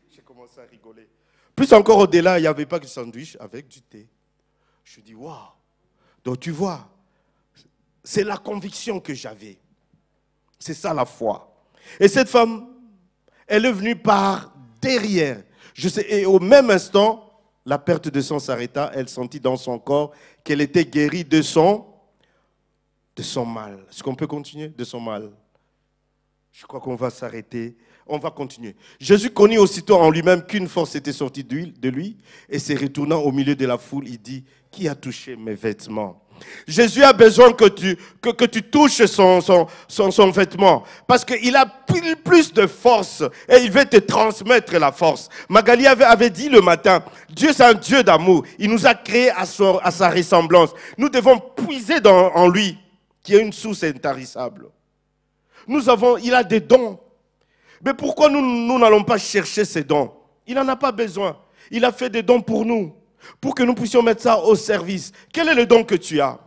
J'ai commencé à rigoler. Plus encore au-delà, il n'y avait pas que du sandwich avec du thé. Je dis, waouh. Donc tu vois, c'est la conviction que j'avais. C'est ça la foi. Et cette femme, elle est venue par derrière. Je sais, et au même instant, la perte de sang s'arrêta. Elle sentit dans son corps qu'elle était guérie de son mal. Est-ce qu'on peut continuer? De son mal. Je crois qu'on va s'arrêter. On va continuer. Jésus connut aussitôt en lui-même qu'une force était sortie de lui et se retournant au milieu de la foule, il dit, qui a touché mes vêtements? Jésus a besoin que tu touches son vêtement parce qu'il a plus de force et il veut te transmettre la force. Magali avait dit le matin, Dieu c'est un Dieu d'amour. Il nous a créés à sa ressemblance. Nous devons puiser en lui qui est une source intarissable. Il a des dons. Mais pourquoi nous n'allons pas chercher ces dons? Il n'en a pas besoin. Il a fait des dons pour nous, pour que nous puissions mettre ça au service. Quel est le don que tu as?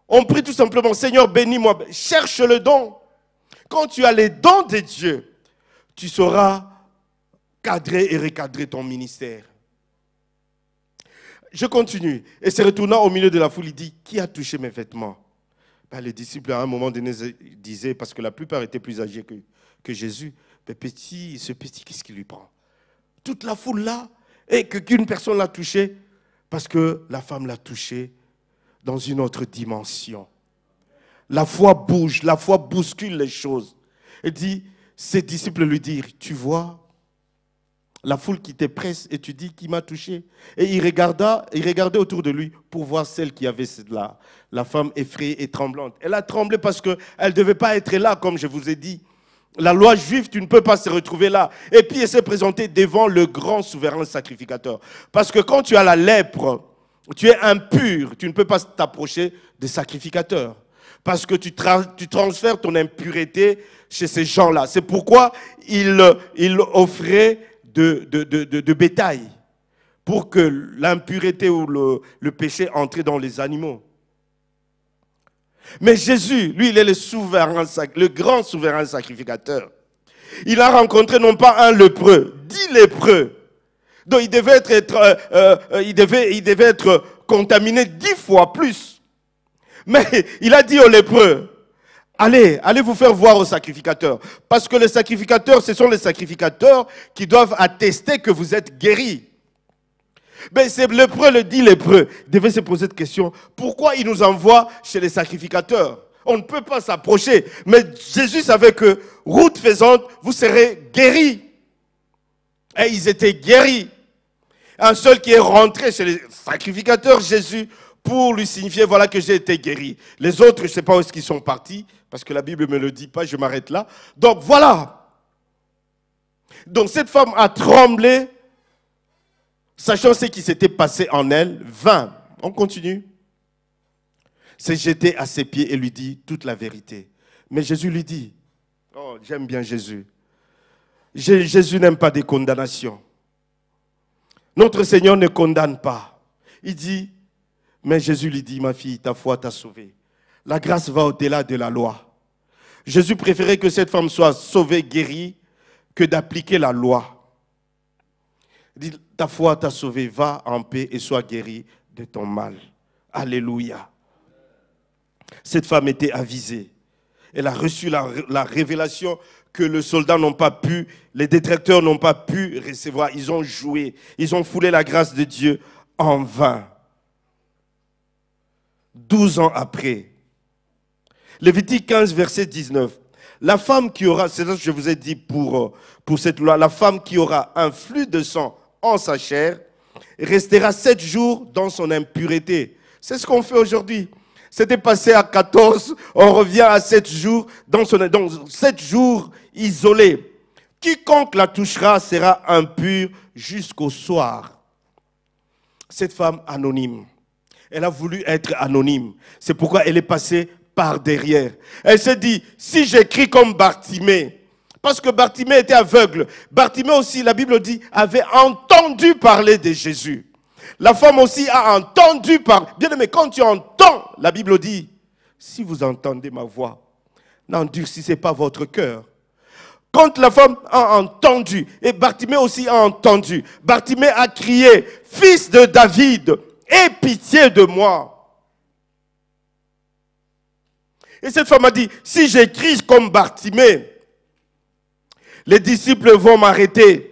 On prie tout simplement, Seigneur, bénis-moi. Cherche le don. Quand tu as les dons de Dieu, tu sauras cadrer et recadrer ton ministère. Je continue. Et se retournant au milieu de la foule, il dit, qui a touché mes vêtements? Ben, les disciples, à un moment donné, disaient, parce que la plupart étaient plus âgés que Jésus, ben, ce petit, qu'est-ce qui lui prend? Toute la foule là, et qu'une personne l'a touché, parce que la femme l'a touché dans une autre dimension. La foi bouge, la foi bouscule les choses. Il dit, ses disciples lui dirent, tu vois, la foule qui te presse et tu dis qui m'a touché. Et il regardait autour de lui pour voir celle qui avait la femme effrayée et tremblante. Elle a tremblé parce qu'elle ne devait pas être là, comme je vous ai dit. La loi juive, tu ne peux pas se retrouver là. Et puis elle s'est présentée devant le grand souverain sacrificateur. Parce que quand tu as la lèpre, tu es impur, tu ne peux pas t'approcher des sacrificateurs. Parce que tu transfères ton impureté chez ces gens-là. C'est pourquoi il offrait de bétail pour que l'impureté ou le péché entre dans les animaux. Mais Jésus, lui, il est le grand souverain sacrificateur. Il a rencontré non pas un lépreux, 10 lépreux. Donc il devait être contaminé 10 fois plus. Mais il a dit aux lépreux, allez vous faire voir aux sacrificateurs. Parce que les sacrificateurs, ce sont les sacrificateurs qui doivent attester que vous êtes guéris. Mais c'est lépreux, le dit lépreux, devait se poser cette question. Pourquoi il nous envoie chez les sacrificateurs? On ne peut pas s'approcher. Mais Jésus savait que, route faisante, vous serez guéris. Et ils étaient guéris. Un seul qui est rentré chez les sacrificateurs, Jésus, pour lui signifier, voilà que j'ai été guéri. Les autres, je ne sais pas où est-ce qu'ils sont partis, parce que la Bible ne me le dit pas, je m'arrête là. Donc voilà. Donc cette femme a tremblé, sachant ce qui s'était passé en elle, vint. On continue. S'est jeté à ses pieds et lui dit toute la vérité. Mais Jésus lui dit, oh, j'aime bien Jésus. Jésus n'aime pas des condamnations. Notre Seigneur ne condamne pas. Il dit, mais Jésus lui dit, ma fille, ta foi t'a sauvée. La grâce va au-delà de la loi. Jésus préférait que cette femme soit sauvée, guérie, que d'appliquer la loi. Il dit, ta foi t'a sauvée, va en paix et sois guérie de ton mal. Alléluia. Cette femme était avisée. Elle a reçu la révélation que les soldats n'ont pas pu, les détracteurs n'ont pas pu recevoir. Ils ont joué, ils ont foulé la grâce de Dieu en vain. 12 ans après, Lévitique 15, verset 19. La femme qui aura, c'est ça que je vous ai dit pour cette loi, la femme qui aura un flux de sang en sa chair restera 7 jours dans son impureté. C'est ce qu'on fait aujourd'hui. C'était passé à 14, on revient à 7 jours, dans 7 jours isolés. Quiconque la touchera sera impur jusqu'au soir. Cette femme anonyme, elle a voulu être anonyme. C'est pourquoi elle est passée par derrière. Elle s'est dit, si j'écris comme Bartimée, parce que Bartimée était aveugle. Bartimée aussi, la Bible dit, avait entendu parler de Jésus. La femme aussi a entendu parler. Bien aimé, quand tu entends, la Bible dit, si vous entendez ma voix, n'endurcissez pas votre cœur. Quand la femme a entendu, et Bartimée aussi a entendu, Bartimée a crié, fils de David, aie pitié de moi. Et cette femme a dit, si j'écris comme Bartimée, les disciples vont m'arrêter.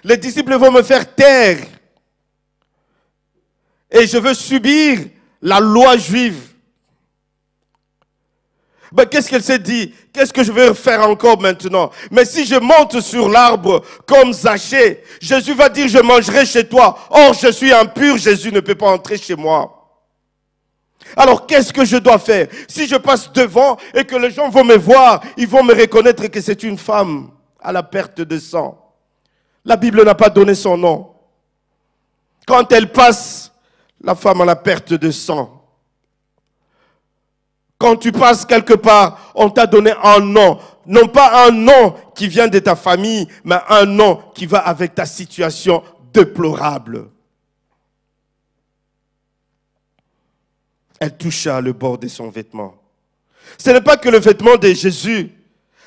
Les disciples vont me faire taire. Et je veux subir la loi juive. Ben, qu'est-ce qu'elle s'est dit? Qu'est-ce que je vais faire encore maintenant? Mais si je monte sur l'arbre comme Zachée, Jésus va dire, je mangerai chez toi. Or, je suis impur, Jésus ne peut pas entrer chez moi. Alors, qu'est-ce que je dois faire? Si je passe devant et que les gens vont me voir, ils vont me reconnaître que c'est une femme à la perte de sang. La Bible n'a pas donné son nom. Quand elle passe, la femme à la perte de sang. Quand tu passes quelque part, on t'a donné un nom. Non pas un nom qui vient de ta famille, mais un nom qui va avec ta situation déplorable. Elle toucha le bord de son vêtement. Ce n'est pas que le vêtement de Jésus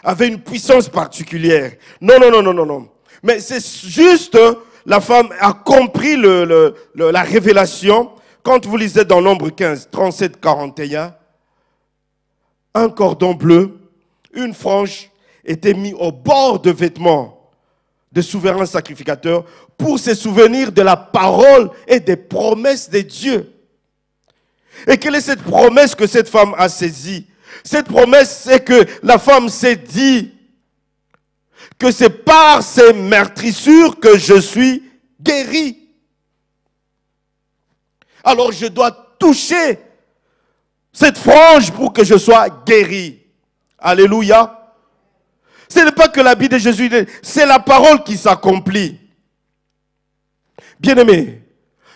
avait une puissance particulière. Non, non, non, non, non, non. Mais c'est juste, la femme a compris la révélation. Quand vous lisez dans Nombre 15, 37, 41, un cordon bleu, une frange était mis au bord de vêtements de souverain sacrificateur pour se souvenir de la parole et des promesses de Dieu. Et quelle est cette promesse que cette femme a saisie? Cette promesse, c'est que la femme s'est dit que c'est par ces meurtrissures que je suis guérie. Alors je dois toucher cette frange pour que je sois guéri. Alléluia. Ce n'est pas que l'habit de Jésus, c'est la parole qui s'accomplit. Bien-aimés,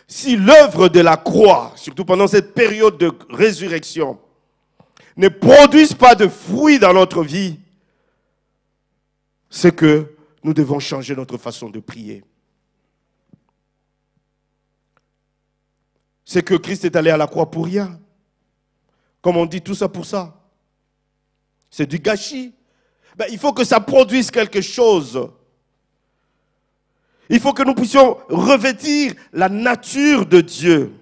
si l'œuvre de la croix, surtout pendant cette période de résurrection, ne produise pas de fruits dans notre vie, c'est que nous devons changer notre façon de prier. C'est que Christ est allé à la croix pour rien. Comme on dit, tout ça pour ça. C'est du gâchis. Ben, il faut que ça produise quelque chose. Il faut que nous puissions revêtir la nature de Dieu.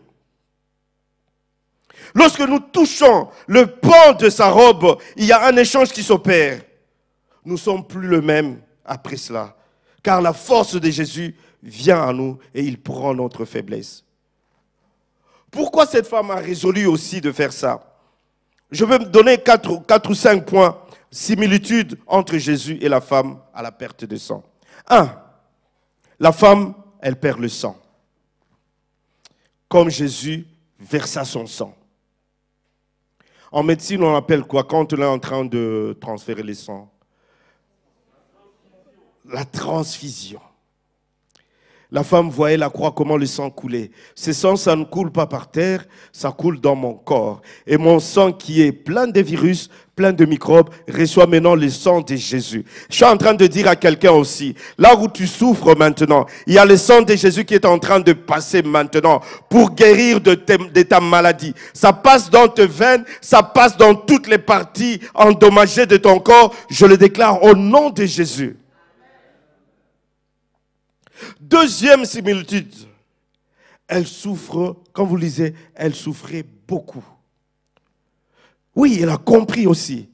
Lorsque nous touchons le pan de sa robe, il y a un échange qui s'opère. Nous ne sommes plus le même après cela. Car la force de Jésus vient à nous et il prend notre faiblesse. Pourquoi cette femme a résolu aussi de faire ça? Je vais me donner 4 ou 5 points, similitudes entre Jésus et la femme à la perte de sang. 1. La femme, elle perd le sang. Comme Jésus versa son sang. En médecine, on appelle quoi? Quand on est en train de transférer les sangs? La transfusion. La femme voyait la croix, comment le sang coulait. Ce sang, ça ne coule pas par terre, ça coule dans mon corps. Et mon sang qui est plein de virus, plein de microbes, reçoit maintenant le sang de Jésus. Je suis en train de dire à quelqu'un aussi, là où tu souffres maintenant, il y a le sang de Jésus qui est en train de passer maintenant pour guérir de ta maladie. Ça passe dans tes veines, ça passe dans toutes les parties endommagées de ton corps. Je le déclare au nom de Jésus. Deuxième similitude, elle souffre, quand vous lisez, elle souffrait beaucoup. Oui, elle a compris aussi.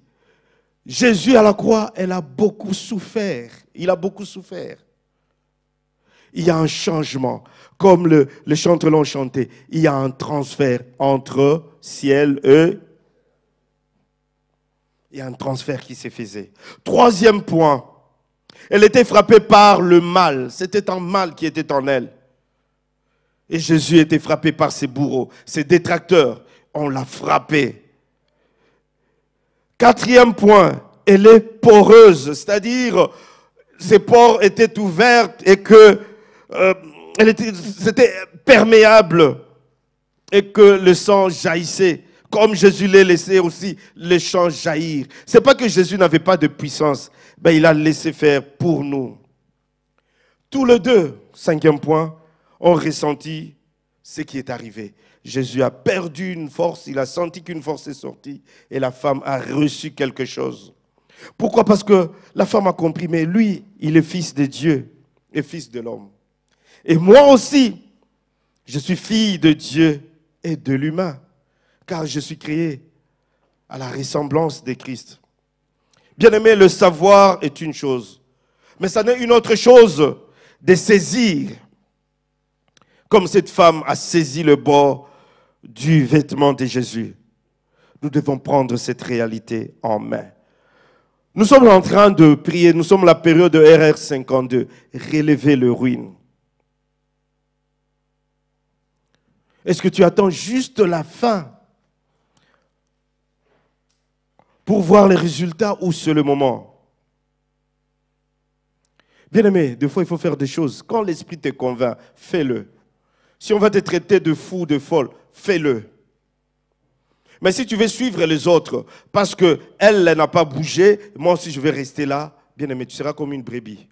Jésus à la croix, elle a beaucoup souffert. Il a beaucoup souffert. Il y a un changement. Comme les chanteurs l'ont chanté, il y a un transfert entre ciel et... Il y a un transfert qui s'est fait. Troisième point. Elle était frappée par le mal. C'était un mal qui était en elle. Et Jésus était frappé par ses bourreaux, ses détracteurs. On l'a frappé. Quatrième point, elle est poreuse. C'est-à-dire, ses pores étaient ouverts et que c'était perméable et que le sang jaillissait. Comme Jésus l'a laissé aussi le sang jaillir. Ce n'est pas que Jésus n'avait pas de puissance. Ben, il a laissé faire pour nous. Tous les deux, cinquième point, ont ressenti ce qui est arrivé. Jésus a perdu une force, il a senti qu'une force est sortie et la femme a reçu quelque chose. Pourquoi? Parce que la femme a compris, mais lui, il est fils de Dieu et fils de l'homme. Et moi aussi, je suis fille de Dieu et de l'humain, car je suis créé à la ressemblance de Christ. Bien-aimé, le savoir est une chose, mais ça n'est une autre chose de saisir, comme cette femme a saisi le bord du vêtement de Jésus. Nous devons prendre cette réalité en main. Nous sommes en train de prier, nous sommes à la période de RR 52, relever le ruine. Est-ce que tu attends juste la fin pour voir les résultats ou c'est le moment? Bien-aimé, des fois il faut faire des choses. Quand l'esprit te convainc, fais-le. Si on va te traiter de fou, de folle, fais-le. Mais si tu veux suivre les autres, parce qu'elle n'a pas bougé, moi aussi je vais rester là, bien-aimé, tu seras comme une brebis.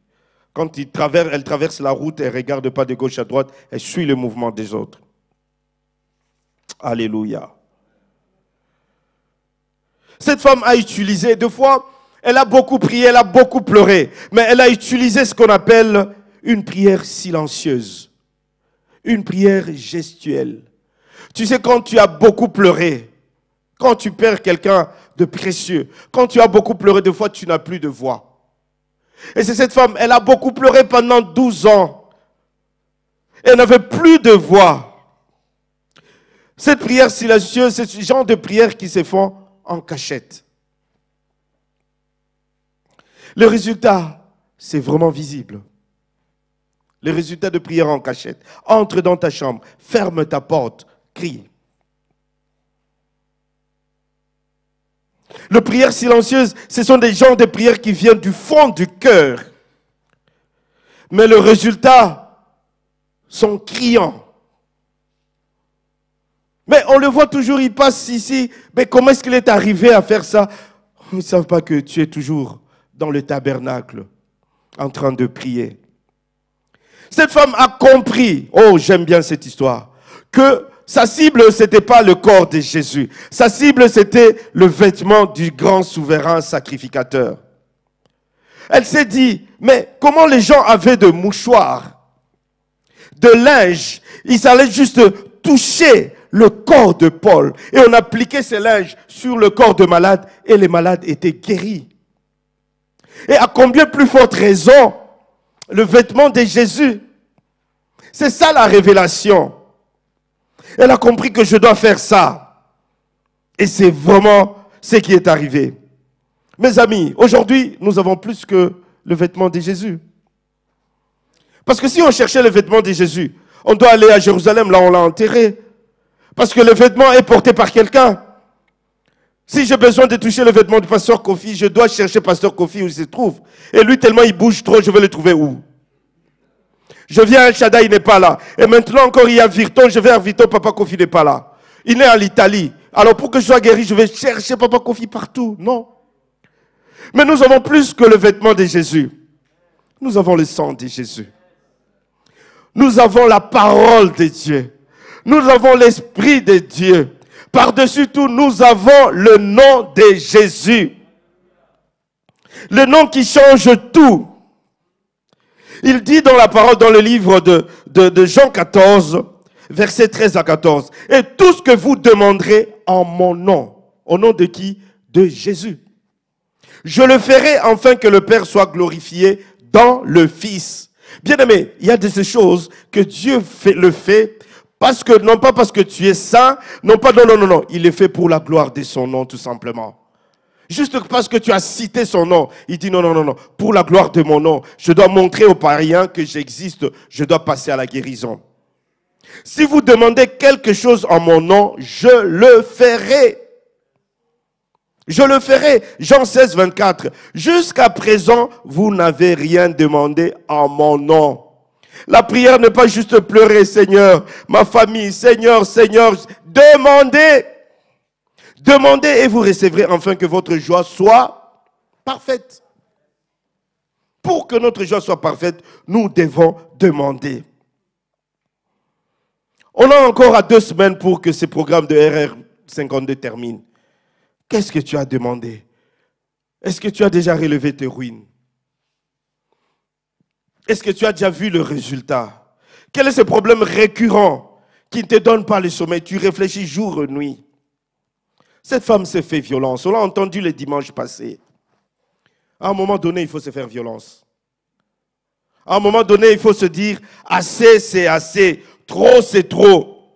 Quand elle traverse la route, elle ne regarde pas de gauche à droite, elle suit le mouvement des autres. Alléluia. Cette femme a utilisé, deux fois, elle a beaucoup prié, elle a beaucoup pleuré, mais elle a utilisé ce qu'on appelle une prière silencieuse, une prière gestuelle. Tu sais, quand tu as beaucoup pleuré, quand tu perds quelqu'un de précieux, quand tu as beaucoup pleuré, des fois tu n'as plus de voix. Et c'est cette femme, elle a beaucoup pleuré pendant 12 ans. Elle n'avait plus de voix. Cette prière silencieuse, c'est ce genre de prière qui se font en cachette. Le résultat, c'est vraiment visible. Le résultat de prière en cachette. Entre dans ta chambre, ferme ta porte, crie. Les prières silencieuses, ce sont des genres de prières qui viennent du fond du cœur. Mais le résultat sont criants. Mais on le voit toujours, il passe ici. Mais comment est-ce qu'il est arrivé à faire ça? Ils ne savent pas que tu es toujours dans le tabernacle, en train de prier. Cette femme a compris, oh j'aime bien cette histoire, que sa cible, ce n'était pas le corps de Jésus. Sa cible, c'était le vêtement du grand souverain sacrificateur. Elle s'est dit, mais comment les gens avaient de mouchoirs, de linge, ils allaient juste toucher le corps de Paul. Et on appliquait ces linges sur le corps de malade et les malades étaient guéris. Et à combien plus forte raison, le vêtement de Jésus. C'est ça la révélation. Elle a compris que je dois faire ça. Et c'est vraiment ce qui est arrivé. Mes amis, aujourd'hui, nous avons plus que le vêtement de Jésus. Parce que si on cherchait le vêtement de Jésus, on doit aller à Jérusalem, là on l'a enterré. Parce que le vêtement est porté par quelqu'un. Si j'ai besoin de toucher le vêtement du pasteur Kofi, je dois chercher pasteur Kofi où il se trouve. Et lui, tellement il bouge trop, je vais le trouver où? Je viens à El Shaddai, il n'est pas là. Et maintenant encore, il y a Virton, je vais à Virton, papa Kofi n'est pas là. Il est à l'Italie. Alors pour que je sois guéri, je vais chercher papa Kofi partout. Non. Mais nous avons plus que le vêtement de Jésus. Nous avons le sang de Jésus. Nous avons la parole de Dieu. Nous avons l'Esprit de Dieu. Par-dessus tout, nous avons le nom de Jésus. Le nom qui change tout. Il dit dans la parole, dans le livre de Jean 14, versets 13 à 14, « Et tout ce que vous demanderez en mon nom. » Au nom de qui? De Jésus. « Je le ferai afin que le Père soit glorifié dans le Fils. » Bien-aimé, il y a de ces choses que Dieu le fait parce que, non pas parce que tu es saint, non pas, non, il le fait pour la gloire de son nom tout simplement. Juste parce que tu as cité son nom, il dit non, pour la gloire de mon nom, je dois montrer aux païens que j'existe, je dois passer à la guérison. Si vous demandez quelque chose en mon nom, je le ferai. Je le ferai. Jean 16, 24. Jusqu'à présent, vous n'avez rien demandé en mon nom. La prière n'est pas juste pleurer, Seigneur, ma famille, Seigneur, Seigneur. Demandez. Demandez et vous recevrez afin que votre joie soit parfaite. Pour que notre joie soit parfaite, nous devons demander. On a encore à 2 semaines pour que ce programme de RR52 termine. Qu'est-ce que tu as demandé? Est-ce que tu as déjà relevé tes ruines? Est-ce que tu as déjà vu le résultat? Quel est ce problème récurrent qui ne te donne pas le sommeil? Tu réfléchis jour et nuit. Cette femme s'est fait violence. On l'a entendu les dimanches passés. À un moment donné, il faut se faire violence. À un moment donné, il faut se dire, assez, c'est assez. Trop, c'est trop.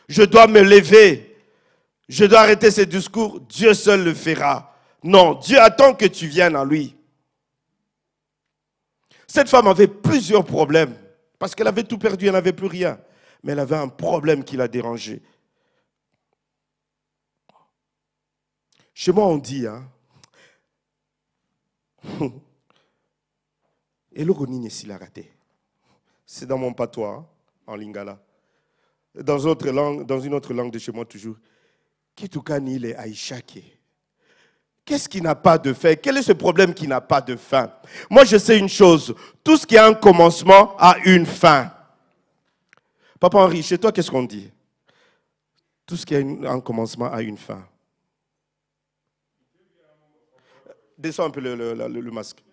Je dois me lever. Je dois arrêter ces discours. Dieu seul le fera. Non, Dieu attend que tu viennes à lui. Cette femme avait plusieurs problèmes. Parce qu'elle avait tout perdu, elle n'avait plus rien. Mais elle avait un problème qui la dérangeait. Chez moi, on dit, hein, et le Ronine s'il a raté. C'est dans mon patois, hein, en lingala. Dans une autre langue de chez moi, toujours. Kitukani le Aïchake. Qu'est-ce qui n'a pas de fin? Quel est ce problème qui n'a pas de fin? Moi, je sais une chose. Tout ce qui a un commencement a une fin. Papa Henri, chez toi, qu'est-ce qu'on dit? Tout ce qui a un commencement a une fin. Descends un peu le masque.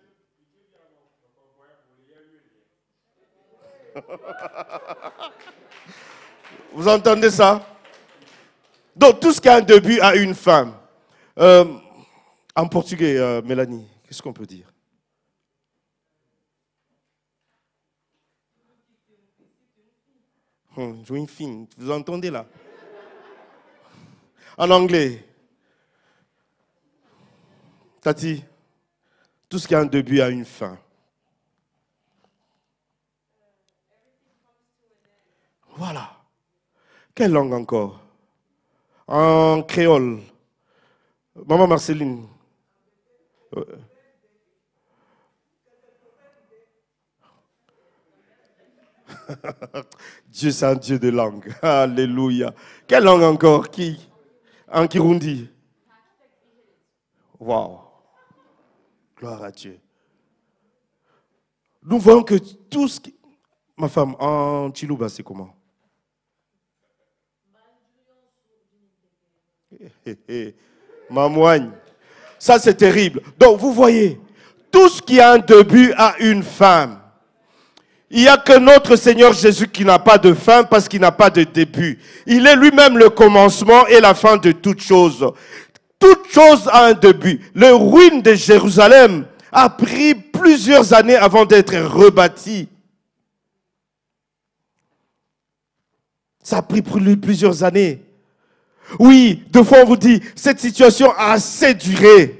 Vous entendez ça? Donc, tout ce qui a un début a une fin. En portugais, Mélanie, qu'est-ce qu'on peut dire? Join fin. Vous entendez là? En anglais. Tati, tout ce qui a un début a une fin. Voilà. Quelle langue encore? En créole. Maman Marceline. Dieu, c'est un Dieu de langue. Alléluia. Quelle langue encore? Qui? En Kirundi. Waouh. Gloire à Dieu. Nous voyons que tout ce qui... Ma femme, en Chiluba, c'est comment? Mamouagne. Ça, c'est terrible. Donc, vous voyez, tout ce qui a un début a une fin. Il n'y a que notre Seigneur Jésus qui n'a pas de fin parce qu'il n'a pas de début. Il est lui-même le commencement et la fin de toute chose. Toute chose a un début. Le ruine de Jérusalem a pris plusieurs années avant d'être rebâti. Ça a pris plusieurs années. Oui, deux fois on vous dit, cette situation a assez duré.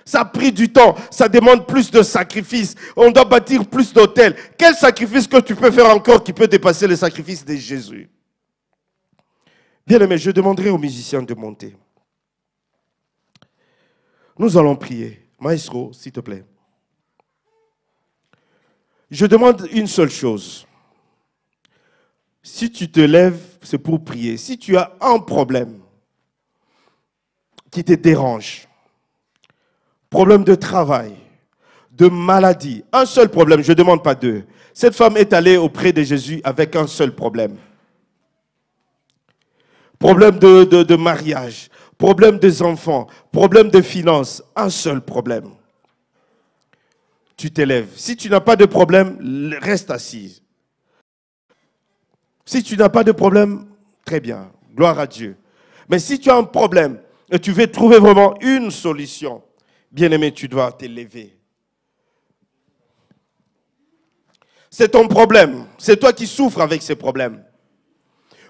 Ça a pris du temps, ça demande plus de sacrifices. On doit bâtir plus d'hôtels. Quel sacrifice que tu peux faire encore qui peut dépasser le sacrifice de Jésus? Bien aimé, je demanderai aux musiciens de monter. Nous allons prier. Maestro, s'il te plaît. Je demande une seule chose. Si tu te lèves, c'est pour prier. Si tu as un problème qui te dérange, problème de travail, de maladie, un seul problème, je ne demande pas deux. Cette femme est allée auprès de Jésus avec un seul problème. Problème de mariage, problème des enfants, problème de finances, un seul problème. Tu t'élèves. Si tu n'as pas de problème, reste assise. Si tu n'as pas de problème, très bien, gloire à Dieu. Mais si tu as un problème et tu veux trouver vraiment une solution, bien-aimé, tu dois t'élever. C'est ton problème. C'est toi qui souffres avec ces problèmes.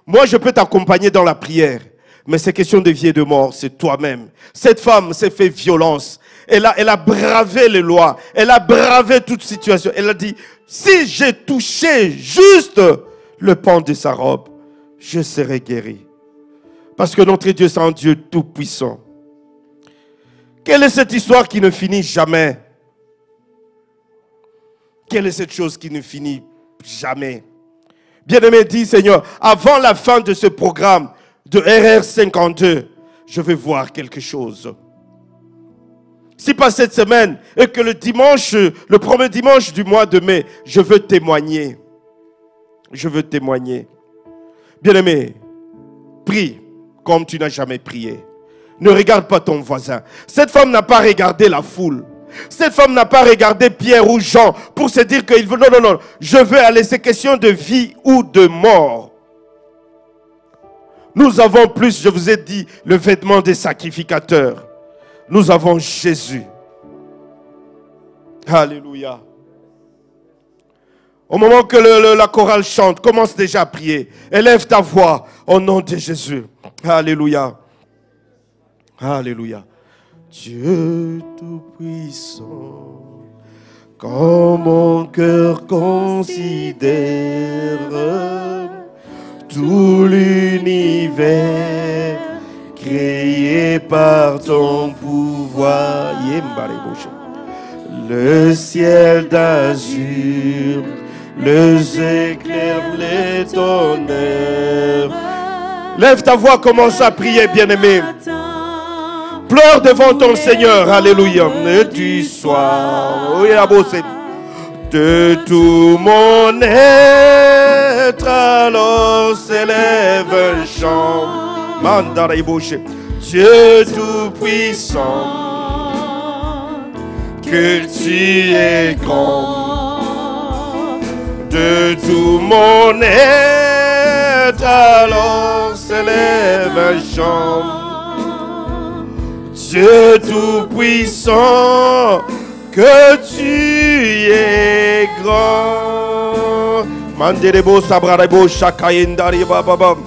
Moi, je peux t'accompagner dans la prière. Mais c'est question de vie et de mort, c'est toi-même. Cette femme s'est fait violence. Elle a bravé les lois. Elle a bravé toute situation. Elle a dit, si j'ai touché juste le pan de sa robe, je serai guéri. Parce que notre Dieu, c'est un Dieu tout-puissant. Quelle est cette histoire qui ne finit jamais? Quelle est cette chose qui ne finit jamais? Bien-aimé, dis Seigneur, avant la fin de ce programme de RR52, je vais voir quelque chose. Si pas cette semaine et que le premier dimanche du mois de mai, je veux témoigner. Je veux témoigner. Bien-aimé, prie comme tu n'as jamais prié. Ne regarde pas ton voisin. Cette femme n'a pas regardé la foule. Cette femme n'a pas regardé Pierre ou Jean pour se dire qu'il veut. Non, non, non. Je veux aller. C'est question de vie ou de mort. Nous avons plus, je vous ai dit, le vêtement des sacrificateurs. Nous avons Jésus. Alléluia. Au moment que la chorale chante, commence déjà à prier. Élève ta voix au nom de Jésus. Alléluia. Alléluia. Dieu tout-puissant, quand mon cœur considère tout l'univers créé par ton pouvoir, le ciel d'azur, les éclairs, les tonnerres. Lève ta voix, commence à prier, bien-aimé. Pleure devant ton Seigneur, alléluia. Et du soir, de tout mon être, alors s'élève un chant. Dieu tout-puissant, que tu es grand. De tout mon être, alors s'élève un chant. Dieu tout-puissant, que tu es grand. Manderebo sabrarebo shakayendari bababa.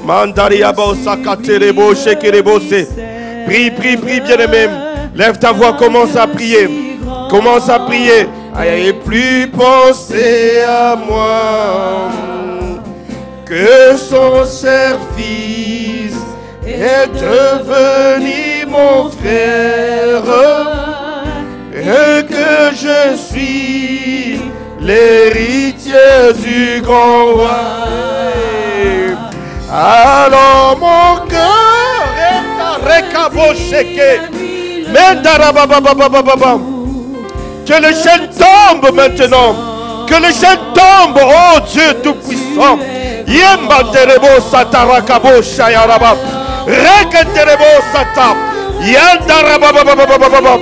Mandariabo sakaterebo shekerebose. Prie, prie, prie, bien-aimé. Lève ta voix, commence à prier. Commence à prier. Et plus penser à moi que son cher fils est devenu mon frère et que je suis l'héritier du grand roi. Alors mon cœur est récaboché. Que le chaîne tombe maintenant. Que le chaîne tombe, oh Dieu Tout-Puissant. Yembanderebo satarakabo shayaraba. Rekenderebo sata. Yandarababababababa.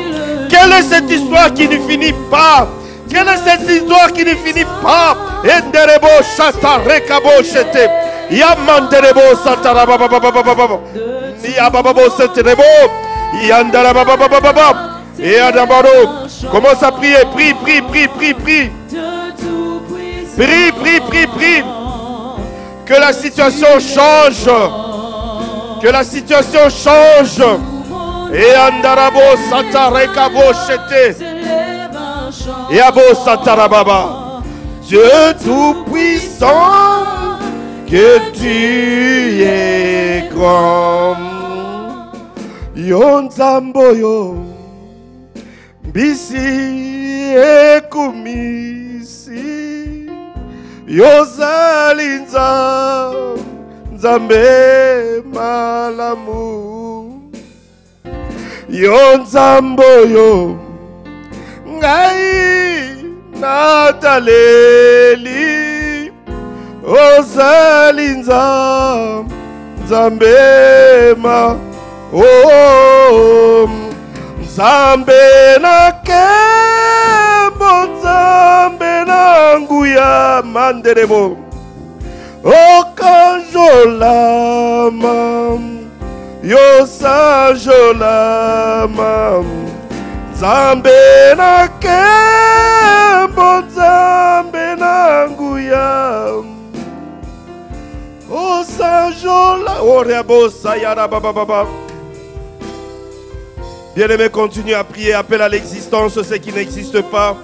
Quelle est cette histoire qui ne finit pas? Quelle est cette histoire qui ne finit pas? Enderebo satarekabo shete. Yamanderebo satarabababababa. Yabababo seterebo. Yandarabababababa. Et Adamaro, commence à prier, prie, prie, prie, prie, prie. Prie, prie, prie, prie. Que la situation change. Que la situation change. Et Andarabo Satarekabo Chete. Et Abo Satarababa. Dieu Tout-Puissant, que tu es grand. Yonzamboyo. Bisi ekumisi yozalinza nzambe malamu yonzamboyo ngai nataleli ozalinza nzambe ma Nzambe na kembo, Nzambe na nguya manderebo. Okanjolama, yosanjolama. Nzambe na kembo, Nzambe na nguya. Osanjola, orebo sayara bababa. Bien-aimé, continue à prier, appelle à l'existence ce qui n'existe pas.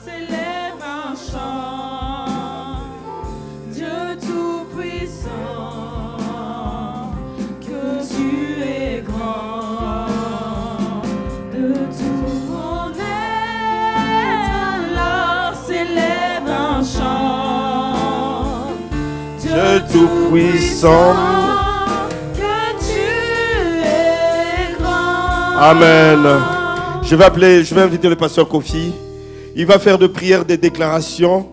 S'élève un chant, Dieu Tout-Puissant, que tu es grand, de tout mon être, alors s'élève un chant, Dieu Tout-Puissant. Amen. Je vais inviter le pasteur Kofi. Il va faire de prières des déclarations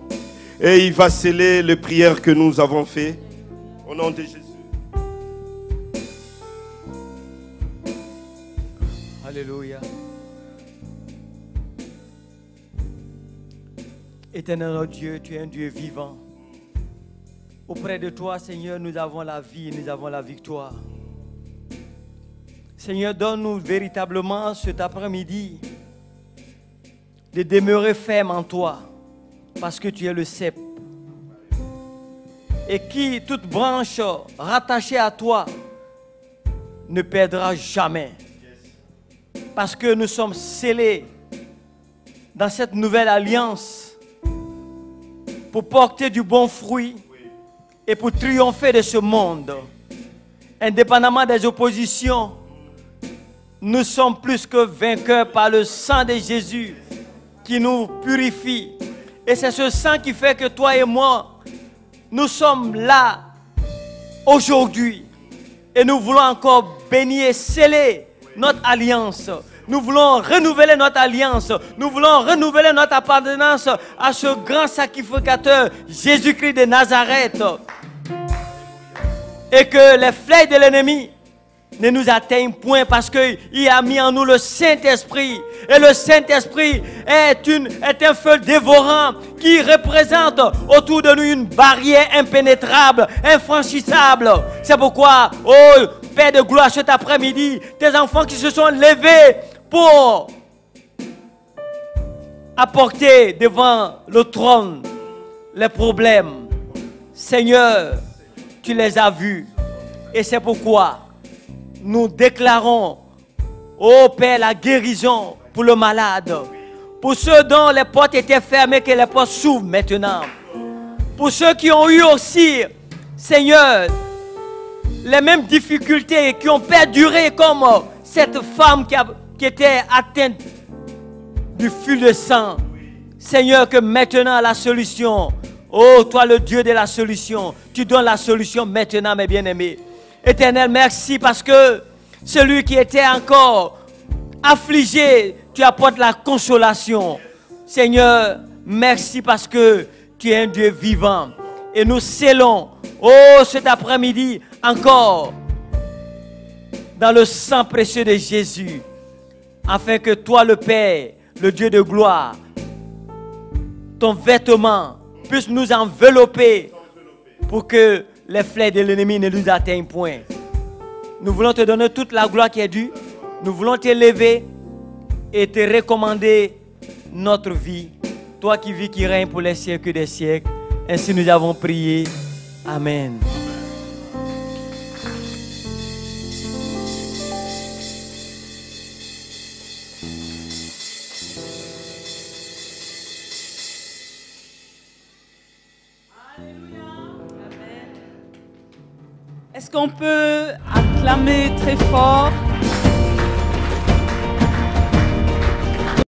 et il va sceller les prières que nous avons faites. Au nom de Jésus. Alléluia. Éternel Dieu, tu es un Dieu vivant. Auprès de toi, Seigneur, nous avons la vie, nous avons la victoire. Seigneur, donne-nous véritablement cet après-midi de demeurer ferme en toi, parce que tu es le cep. Et qui, toute branche rattachée à toi, ne perdra jamais. Parce que nous sommes scellés dans cette nouvelle alliance pour porter du bon fruit et pour triompher de ce monde. Indépendamment des oppositions, nous sommes plus que vainqueurs par le sang de Jésus qui nous purifie. Et c'est ce sang qui fait que toi et moi, nous sommes là aujourd'hui. Et nous voulons encore bénir et sceller notre alliance. Nous voulons renouveler notre alliance. Nous voulons renouveler notre appartenance à ce grand sacrificateur, Jésus-Christ de Nazareth. Et que les flèches de l'ennemi ne nous atteignent point, parce qu'il a mis en nous le Saint-Esprit. Et le Saint-Esprit est un feu dévorant qui représente autour de nous une barrière impénétrable, infranchissable. C'est pourquoi, oh Père de gloire, cet après-midi, tes enfants qui se sont levés pour apporté devant le trône les problèmes. Seigneur, tu les as vus. Et c'est pourquoi nous déclarons, ô Père, la guérison pour le malade. Pour ceux dont les portes étaient fermées, que les portes s'ouvrent maintenant. Pour ceux qui ont eu aussi, Seigneur, les mêmes difficultés qui ont perduré comme cette femme qui était atteinte du flux de sang. Seigneur, que maintenant la solution, oh toi le Dieu de la solution, tu donnes la solution maintenant mes bien-aimés. Éternel, merci parce que celui qui était encore affligé, tu apportes la consolation. Seigneur, merci parce que tu es un Dieu vivant. Et nous scellons, oh cet après-midi, encore, dans le sang précieux de Jésus, afin que toi le Père, le Dieu de gloire, ton vêtement puisse nous envelopper pour que les flèches de l'ennemi ne nous atteignent point. Nous voulons te donner toute la gloire qui est due. Nous voulons t'élever et te recommander notre vie. Toi qui vis, qui règnes pour les siècles des siècles. Ainsi nous avons prié. Amen. Est-ce qu'on peut acclamer très fort